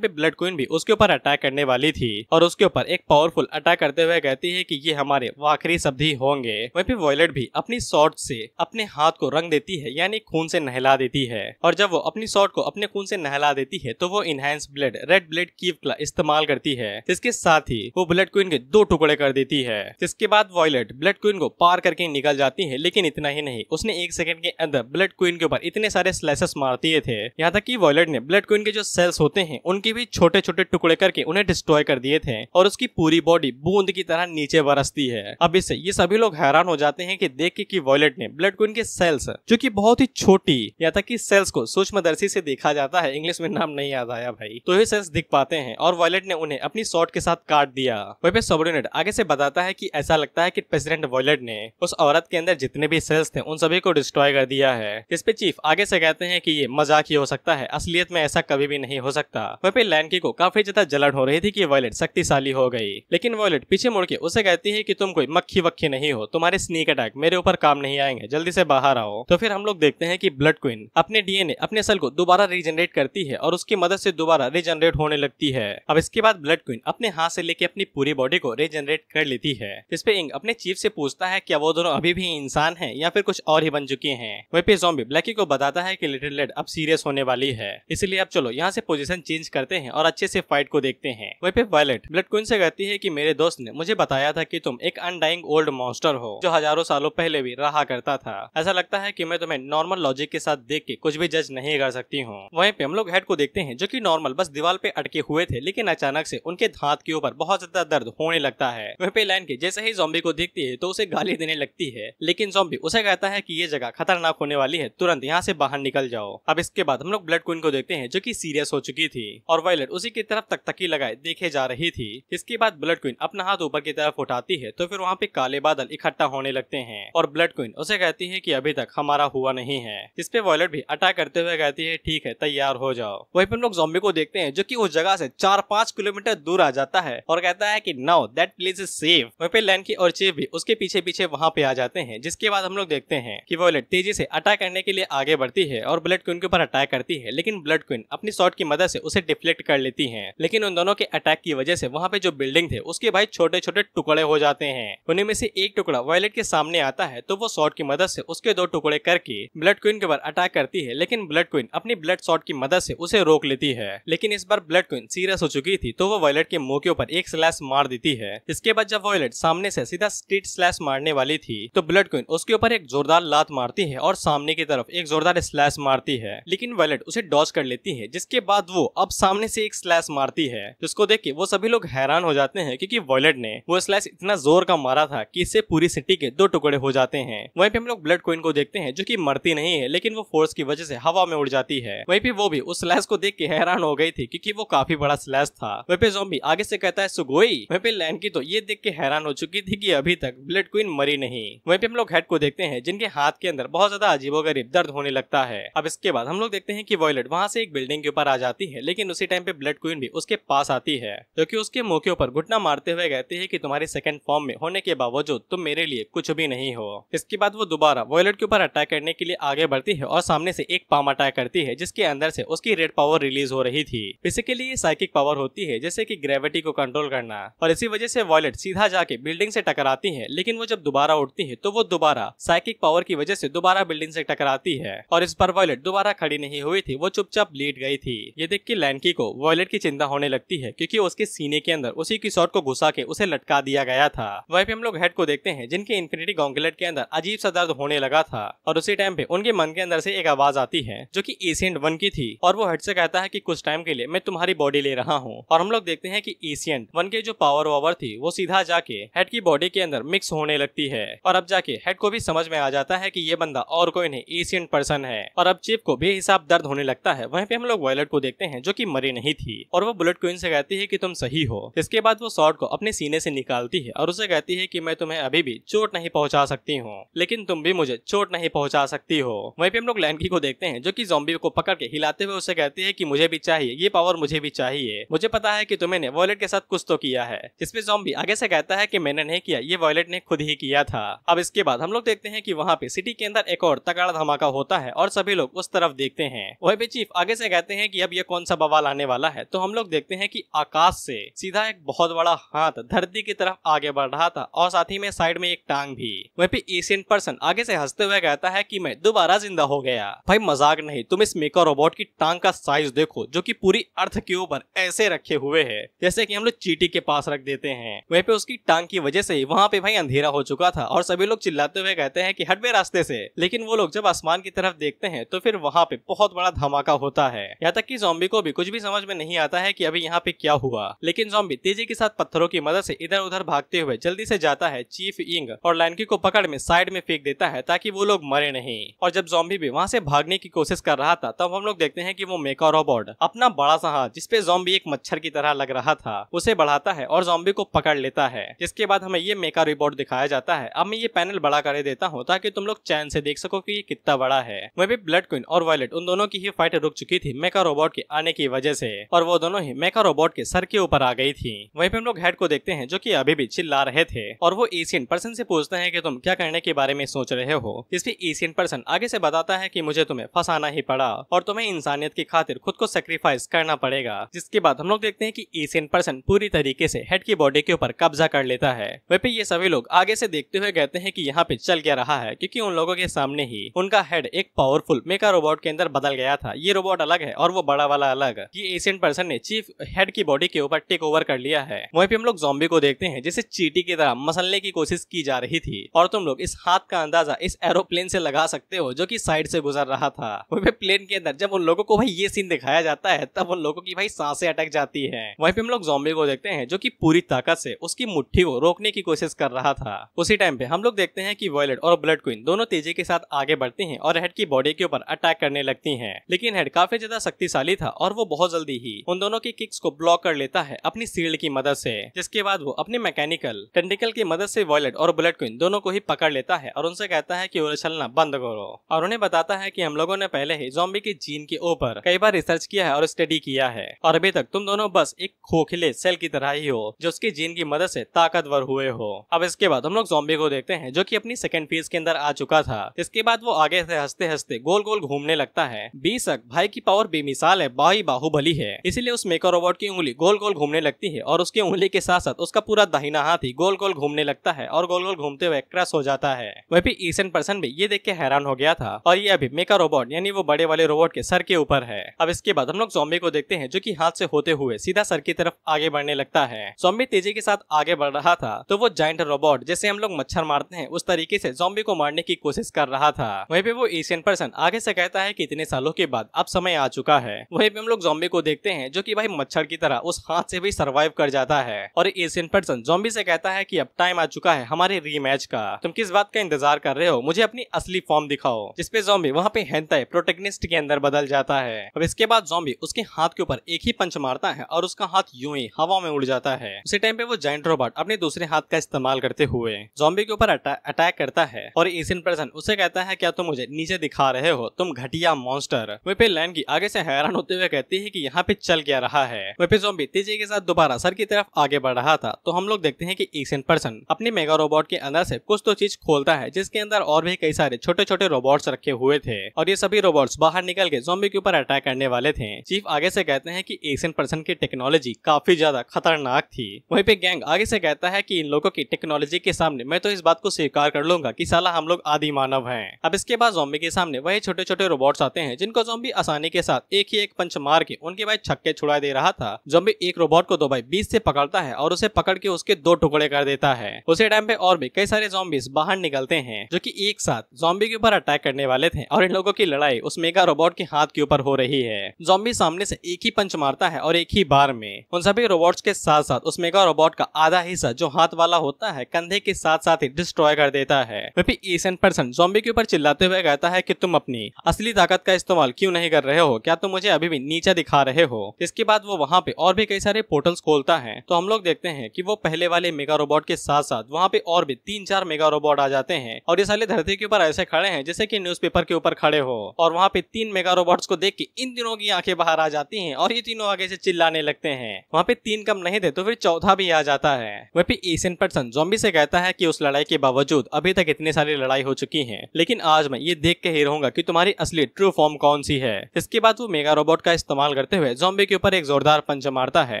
पे ब्लड क्वीन भी उसके ऊपर अटैक करने वाली थी और उसके ऊपर एक पावरफुल अटैक करते हुए कहती है कि ये हमारे आखिरी शब्द ही होंगे। वहीं पे वॉयलेट भी अपनी शॉट से अपने हाथ को रंग देती है यानी खून से नहला देती है, और जब वो अपनी शॉट को अपने खून से नहला देती है तो वो इनहैंस ब्लड रेड ब्लड की इस्तेमाल करती है, जिसके साथ ही वो ब्लड क्वीन के 2 टुकड़े कर देती है। जिसके बाद वॉयलेट ब्लड क्वीन को पार करके निकल जाती है, लेकिन इतना ही नहीं, उसने 1 सेकंड के अंदर ब्लड क्वीन के ऊपर इतने सारे स्लाइसेस मार दिए थे, यहाँ तक कि वॉयलेट ने ब्लड क्वीन के जो सेल्स होते हैं उनके भी छोटे छोटे टुकड़े करके उन्हें डिस्ट्रॉय कर दिए थे और उसकी पूरी बॉडी बूंद की तरह नीचे बरसती है। अब इससे ये सभी लोग हैरान हो जाते हैं कि देख के कि वॉयलेट ने ब्लड क्वीन के सेल्स जो कि बहुत ही छोटी, यहाँ तक कि सेल्स को सूक्ष्मदर्शी से देखा जाता है, इंग्लिश में नाम नहीं याद आया भाई, तो ये सेल्स दिख पाते हैं और वॉयलेट ने उन्हें अपनी शॉट के साथ काट दिया। वहीं पे सबऑर्डिनेट आगे से बताता है कि ऐसा लगता है कि प्रेसिडेंट वॉयलेट ने उस औरत के अंदर जितने भी सेल्स थे उन सभी को डिस्ट्रॉय कर दिया है। इस पे चीफ आगे से कहते हैं कि ये मजाक ही हो सकता है, असलियत में ऐसा कभी भी नहीं हो सकता। वहीं पे लैंकी को काफी ज्यादा जलन हो रही थी कि वॉयलेट शक्तिशाली हो गई, लेकिन वॉयलेट पीछे मुड़ के उसे कहती है कि तुम कोई मक्खी वक्खी नहीं हो, तुम्हारे स्नीक अटैक मेरे ऊपर काम नहीं आएंगे, जल्दी से बाहर आओ। तो फिर हम लोग देखते हैं कि ब्लड क्वीन अपने डीएनए अपने सेल को दोबारा रीजनरेट करती है और उसकी मदद से दोबारा रीजनरेट होने लगती है। अब इसके बाद ब्लड क्वीन अपने हाथ से लेके अपनी पूरी बॉडी को रीजनरेट कर लेती है। इस पे इंग अपने चीफ से पूछता है क्या वो दोनों अभी भी इंसान हैं या फिर कुछ और ही बन चुके हैं। वहीं पे ज़ॉम्बी ब्लैकी को बताता है कि लिटिल रेड अब सीरियस होने वाली है, इसलिए अब चलो यहाँ से पोजीशन चेंज करते हैं और अच्छे से फाइट को देखते हैं। वहीं पे वॉयलेट ब्लड क्वीन से कहती है कि मेरे दोस्त ने मुझे बताया था कि तुम एक अनडाइंग ओल्ड मॉन्स्टर हो जो हजारों सालों पहले भी रहा करता था। ऐसा लगता है कि मैं तुम्हें नॉर्मल लॉजिक के साथ देख के कुछ भी जज नहीं कर सकती हूँ। वहीं पे हम लोग हेड को देखते हैं जो कि नॉर्मल बस दीवार पे अटके हुए थे, लेकिन अचानक से उनके हाथ के ऊपर बहुत ज्यादा दर्द होने लगता है। वहीं पे लैन के जैसे ही ज़ॉम्बी को देखती है तो उसे गाली देने लगती है, लेकिन ज़ॉम्बी उसे कहता है कि ये जगह खतरनाक होने वाली है, तुरंत यहाँ से बाहर निकल जाओ। अब इसके बाद हम लोग ब्लड क्वीन को देखते हैं जो कि सीरियस हो चुकी थी और वॉयलेट उसी की तरफ तकतकी लगाए देखे जा रही थी। इसके बाद ब्लड क्वीन अपना हाथ ऊपर की तरफ उठाती है तो फिर वहाँ पे काले बादल इकट्ठा होने लगते हैं और ब्लड क्वीन उसे कहती है कि अभी तक हमारा हुआ नहीं है। इस पे वॉयलेट भी अटैक करते हुए कहती है ठीक है तैयार हो जाओ। वहीं पे हम लोग ज़ॉम्बी को देखते हैं जो कि उस जगह से 4-5 किलोमीटर दूर आ जाता है और कहता है कि now that place is safe. वहीं पे लैंकी और चीफ भी उसके पीछे पीछे वहाँ पे आ जाते हैं, जिसके बाद हम लोग देखते हैं कि वॉयलेट तेजी से अटैक करने के लिए आगे बढ़ती है और ब्लड क्वीन के ऊपर अटैक करती है, लेकिन ब्लड क्वीन अपनी शॉट की मदद से उसे डिफ्लेक्ट कर लेती है। लेकिन उन दोनों के अटैक की वजह से वहाँ पे जो बिल्डिंग थे उसके भाई छोटे छोटे टुकड़े हो जाते हैं। उन्हीं में से एक टुकड़ा वॉयलेट के सामने आता है तो वो शॉट की मदद से उसके 2 टुकड़े करके ब्लड क्वीन के ऊपर अटैक करती है, लेकिन ब्लड क्वीन अपनी ब्लड शॉट की मदद से उसे रोक लेती है। लेकिन इस बार ब्लड क्वीन सीरियस हो चुकी थी तो वो वायलेट के मुंह के ऊपर एक स्लैश मार देती है। इसके बाद जब वायलेट सामने से सीधा स्ट्रेट स्लैश मारने वाली थी तो ब्लड क्वीन उसके ऊपर एक जोरदार लात मारती है और सामने की तरफ एक जोरदार स्लैश मारती है, लेकिन वायलेट उसे डॉज कर लेती है। जिसके बाद वो अब सामने से एक स्लैश मारती है, जिसको देख के वो सभी लोग हैरान हो जाते हैं क्योंकि वायलेट ने वो स्लैश इतना जोर का मारा था कि इससे पूरी सिटी के 2 टुकड़े हो जाते हैं। वहीं पे हम लोग ब्लड क्वीन को देखते हैं जो कि मरती नहीं है, लेकिन वो फोर्स की वजह से हवा में उड़ जाती है। वहीं पे वो भी उस स्लैश को देख के हैरान हो गई थी क्योंकि वो काफी बड़ा स्लैश था। वहीं पे ज़ॉम्बी आगे से कहता है सुगोई। वहीं पे लैंकी तो ये देख के हैरान हो चुकी थी कि अभी तक ब्लड क्वीन मरी नहीं। वहीं पे हम लोग हेड को देखते हैं जिनके हाथ के अंदर बहुत ज्यादा अजीबोगरीब दर्द होने लगता है। अब इसके बाद हम लोग देखते हैं कि वायलेट वहां से एक बिल्डिंग के ऊपर आ जाती है, लेकिन उसी टाइम पे ब्लड क्वीन भी उसके पास आती है जो कि उसके मुंह के ऊपर घुटना मारते हुए कहती है कि तुम्हारी सेकंड फॉर्म में होने के बावजूद तुम मेरे लिए कुछ भी नहीं हो। इसके बाद वो दोबारा वायलेट के ऊपर अटैक करने के लिए आगे बढ़ती है और सामने से एक पाम अटैक करती है जिसके अंदर से उसकी रेड पावर रिलीज हो रही थी। बेसिकली ये साइकिक पावर होती है जैसे कि ग्रेविटी को कंट्रोल करना, और इसी वजह से वायलेट सीधा जाके बिल्डिंग से टकराती है। लेकिन वो जब दोबारा उठती है तो वो दोबारा साइकिक पावर की वजह से दोबारा बिल्डिंग से टकराती है, और इस पर वायलेट दोबारा खड़ी नहीं हुई थी, वो चुपचाप लेट गई थी। ये देख के लैंकी को वायलेट की चिंता होने लगती है क्योंकि उसके सीने के अंदर उसी की शॉट को घुसा के उसे लटका दिया गया था। वहीं पे हम लोग हेड को देखते हैं जिनके इन्फिनिटी गॉन्गलेट के अंदर अजीब सा दर्द होने लगा था, और उसी टाइम पे उनके मन के अंदर से एक आवाज आती है जो कि एशियंट 1 की थी, और वो हेड से कहता है कि कुछ टाइम के लिए मैं तुम्हारी बॉडी ले रहा हूँ। और हम लोग देखते हैं कि एशियंट 1 के जो पावर ओवर थी वो सीधा जाके हेड की बॉडी के अंदर मिक्स होने लगती है, और अब जाके हेड को भी समझ में आ जाता है कि ये बंदा और कोई नहीं एशियंट पर्सन है, और अब चीफ को बेहिसाब दर्द होने लगता है। वहीं पे हम लोग वायलेट को देखते हैं जो कि मरी नहीं थी, और वो बुलेट क्वीन से कहती है कि तुम सही हो। इसके बाद वो शॉट को अपने सीने से निकालती है और उसे कहती है कि मैं तुम्हें अभी भी चोट नहीं पहुंचा सकती हूँ, लेकिन तुम भी मुझे चोट नहीं पहुंचा सकती हो। वहीं पे हम लोग लैंकी को देखते हैं जो कि ज़ॉम्बी को पकड़ के हिलाते हुए उसे कहती है कि मुझे भी चाहिए, ये पावर मुझे भी चाहिए, मुझे पता है कि तुमने वायलेट के साथ कुछ तो किया है। जिसपे ज़ॉम्बी आगे से कहता है कि मैंने नहीं किया, ये वायलेट ने खुद ही किया था। अब इसके बाद हम लोग देखते हैं कि वहाँ पे सिटी के अंदर एक और तगड़ा धमाका होता है और सभी लोग उस तरफ देखते हैं। वहीं पे चीफ आगे से कहते हैं कि अब ये कौन सा बवाल आने वाला है, तो हम लोग देखते हैं कि आकाश से सीधा एक बहुत बड़ा हाथ धरती की तरफ आगे बढ़ रहा था, और साथ ही में साइड में एक टांग भी। वहीं पे एशियन पर्सन आगे से हंसते हुए कहता है कि मैं दोबारा जिंदा हो गया। भाई मजाक नहीं, तुम इस मेका रोबोट की टांग का साइज देखो जो कि पूरी अर्थ के ऊपर ऐसे रखे हुए है जैसे कि हम लोग चींटी के पास रख देते हैं। वहीं पे उसकी टांग की वजह से वहाँ पे भाई अंधेरा हो चुका था, और सभी लोग चिल्लाते हुए कहते हैं कि हट बे रास्ते से। लेकिन वो लोग जब आसमान की तरफ देखते हैं तो फिर वहाँ पे बहुत बड़ा धमाका होता है। यहाँ तक कि ज़ॉम्बी को भी कुछ भी समझ में नहीं आता है कि अभी यहाँ पे क्या हुआ, लेकिन ज़ॉम्बी तेजी के साथ पत्थरों की मदद से इधर उधर भागते हुए जल्दी से जाता है चीफ इंग और लैंकी को पकड़ में साइड में फेंक देता है ताकि वो लोग मरे नहीं। और जब ज़ॉम्बी भी वहाँ से भागने की कोशिश कर रहा था तब हम लोग देखते हैं कि वो मेका रोबोट अपना बड़ा सा हाथ जिसपे ज़ॉम्बी एक मच्छर की तरह लग रहा था उसे बढ़ाता है और ज़ॉम्बी को पकड़ लेता है। जिसके बाद हमें ये मेका रोबोट दिखाया जाता है। अब मैं ये पैनल बड़ा कर देता हूँ ताकि तुम लोग चैन से देख सको कि ये कितना बड़ा है। वहीं पे ब्लड क्वीन और वायलेट उन दोनों की ही फाइट रुक चुकी थी मेका रोबोट के आने की वजह से, और वो दोनों ही मेका रोबोट के सर के ऊपर आ गई थी। वहीं पे हम लोग हेड को देखते हैं जो कि अभी भी चिल्ला रहे थे, और वो एशियन पर्सन से पूछते हैं कि तुम क्या करने के बारे में सोच रहे हो। इसलिए एशियन पर्सन आगे से बताता है कि मुझे तुम्हें फंसाना ही पड़ा और तुम्हें इंसानियत की खातिर खुद को सेक्रीफाइस करना पड़ेगा। जिसके बाद हम लोग देखते हैं कि एशियन पर्सन पूरी तरीके से हेड की बॉडी के ऊपर कब्जा कर लेता है। वहीं पे ये सभी लोग आगे से देखते हुए कहते हैं कि यहाँ पे चल क्या रहा है, क्योंकि उन लोगों के सामने ही उनका हेड एक पावरफुल मेका रोबोट के अंदर बदल गया था। ये रोबोट अलग है और वो बड़ा वाला अलग। ये एशियन पर्सन ने चीफ हेड की बॉडी के ऊपर टेक ओवर कर लिया है। वहीं पे हम लोग ज़ॉम्बी को देखते हैं जिसे चींटी की तरह मसलने की कोशिश की जा रही थी, और तुम लोग इस हाथ का अंदाजा इस एरोप्लेन से लगा सकते हो जो कि साइड से गुजर रहा था। वहीं पे प्लेन के अंदर जब उन लोगों को भाई ये सीन दिखाया जाता है तब उन लोगों की भाई सांसें अटक जाती है। वहीं पे हम लोग ज़ॉम्बी को देखते हैं जो कि पूरी ताकत से उसकी मुट्ठी को रोकने की कोशिश कर रहा था। उसी टाइम पे हम लोग देखते हैं कि वायलेट और ब्लड क्वीन दोनों तेजी के साथ आगे बढ़ती हैं और हेड की बॉडी के ऊपर अटैक करने लगती हैं। लेकिन हेड काफी ज्यादा शक्तिशाली था और वो बहुत जल्दी ही उन दोनों की किक्स को ब्लॉक कर लेता है अपनी शील्ड की मदद से। जिसके बाद वो अपने मैकेनिकल टेंटिकल की मदद से वायलेट और ब्लड क्वीन दोनों को ही पकड़ लेता है और उनसे कहता है कि उछलना बंद करो, और उन्हें बताता है कि हम लोगों ने पहले ही ज़ॉम्बी के जीन के ऊपर कई बार रिसर्च किया है और स्टडी किया है, और अभी तक तुम दोनों बस एक खोखले सेल की तरह ही हो जो उसके जीन की मदद से ताकतवर हुए हो। अब इसके बाद हम लोग ज़ॉम्बी को देखते हैं जो कि अपनी सेकंड फेज के अंदर आ चुका था। इसके बाद वो आगे से हंसते हंसते गोल गोल घूमने लगता है। बेशक भाई की पावर बेमिसाल है, भाई बाहुबली है, इसीलिए उस मेका रोबोट की उंगली गोल गोल घूमने लगती है और उसकी उंगली के साथ साथ उसका पूरा दाहिना हाथ ही गोल गोल घूमने लगता है और गोल गोल घूमते हुए क्रश हो जाता है। वहीं पे एशियन पर्सन भी ये देख के हैरान हो गया था और ये अभी मेका रोबोट यानी वो बड़े वाले रोबोट के सर के ऊपर है। अब इसके बाद हम लोग ज़ॉम्बी को देखते हैं जो कि हाथ से होते हुए सीधा सर की तरफ आगे बढ़ने लगता है। ज़ॉम्बी तेजी के साथ आगे बढ़ रहा था तो वो जायंट रोबोट जैसे हम लोग मच्छर मारते हैं उस तरीके से ज़ॉम्बी को मारने की कोशिश कर रहा था। वहीं पे वो एशियन पर्सन आगे से कहता है कि इतने सालों के बाद अब समय आ चुका है। वहीं पे हम लोग ज़ॉम्बी को देखते हैं जो कि भाई मच्छर की तरह उस हाथ से भी सर्वाइव कर जाता है और एशियन पर्सन ज़ॉम्बी से कहता है कि अब टाइम आ चुका है हमारे रीमैच का, तुम किस बात का इंतजार कर रहे हो, मुझे अपनी असली फॉर्म दिखाओ। जिसपे ज़ॉम्बी वहाँ पे हेंताई प्रोटैगनिस्ट के अंदर बदल जाता है। अब इसके बाद ज़ॉम्बी उसके हाथ के ऊपर एक ही पंच मारता है और उसका हाथ यूं ही हवा में उड़ जाता है। उसी टाइम पे वो जायंट रोबोट अपने दूसरे हाथ का इस्तेमाल करते हुए ज़ॉम्बी के ऊपर अटैक करता है और एशियन पर्सन उसे कहता है क्या तुम मुझे नीचे दिखा रहे हो, तुम घटिया मॉन्स्टर। वहीं पे लैन की आगे से हैरान होते हुए कहती है कि यहाँ पे चल क्या रहा है। वहीं पे ज़ॉम्बी तेजी के साथ दोबारा सर की तरफ आगे बढ़ रहा था तो हम लोग देखते हैं कि एशियन पर्सन अपने मेगा रोबोट के अंदर से कुछ तो चीज खोलता है जिसके अंदर और भी कई सारे छोटे छोटे रोबोट्स रखे हुए थे और ये सभी रोबोट्स बाहर निकल के ज़ॉम्बी के ऊपर अटैक करने वाले थे। चीफ आगे से कहते हैं कि एशियन पर्सन की टेक्नोलॉजी काफी ज्यादा खतरनाक थी। वहीं पे गैंग आगे से कहता है कि इन लोगों की टेक्नोलॉजी के सामने मैं तो इस बात को स्वीकार कर लूंगा कि साला हम लोग आदि मानव हैं। अब इसके बाद ज़ॉम्बी के सामने वही छोटे छोटे रोबोट्स आते हैं जिनको ज़ॉम्बी आसानी के साथ एक ही एक पंच मार के उनके भाई छक्के छुड़ा दे रहा था। ज़ॉम्बी एक रोबोट को दो भाई 20 से पकड़ता है और उसे पकड़ के उसके 2 टुकड़े कर देता है। उसी टाइम पे और भी कई सारे ज़ॉम्बीज बाहर निकलते हैं जो कि एक साथ ज़ॉम्बी के ऊपर अटैक करने वाले थे और इन लोगों की लड़ाई उस मेगा रोबोट के हाथ के ऊपर हो रही है। ज़ॉम्बी सामने से एक ही पंच मारता है और एक ही बार में उन सभी रोबोट्स के साथ साथ उस मेगा रोबोट का आधा हिस्सा जो हाथ वाला होता है कंधे के साथ साथ ही डिस्ट्रॉय कर देता है। वहीं एशियन पर्सन ज़ॉम्बी के ऊपर चिल्लाते हुए कहता है कि तुम अपनी असली ताकत का इस्तेमाल क्यों नहीं कर रहे हो, क्या तुम मुझे अभी भी नीचा दिखा रहे हो। इसके बाद वो वहाँ पे और भी कई सारे पोर्टल्स खोलता है तो हम लोग देखते हैं कि वो पहले वाले मेगा रोबोट के साथ साथ वहाँ पे और भी 3-4 मेगा रोबोट आ जाते हैं और ये साले धरती के ऊपर ऐसे खड़े हैं जैसे कि न्यूज़पेपर के ऊपर खड़े हो और वहाँ पे 3 मेगा रोबोट्स को देख के इन तीनों की आंखें बाहर आ जाती हैं और ये तीनों आगे से चिल्लाने लगते हैं। वहाँ पे 3 कम नहीं थे तो फिर चौथा भी आ जाता है। वहीं पे एशियन पर्सन ज़ॉम्बी से कहता है कि उस लड़ाई के बावजूद अभी तक इतनी सारी लड़ाई हो चुकी है लेकिन आज मैं ये देख के ही रहूंगा कि तुम्हारी असली ट्रू फॉर्म कौन सी है। इसके बाद वो मेगा रोबोट का इस्तेमाल करते हुए ज़ॉम्बी के ऊपर एक जोरदार पंच मारता है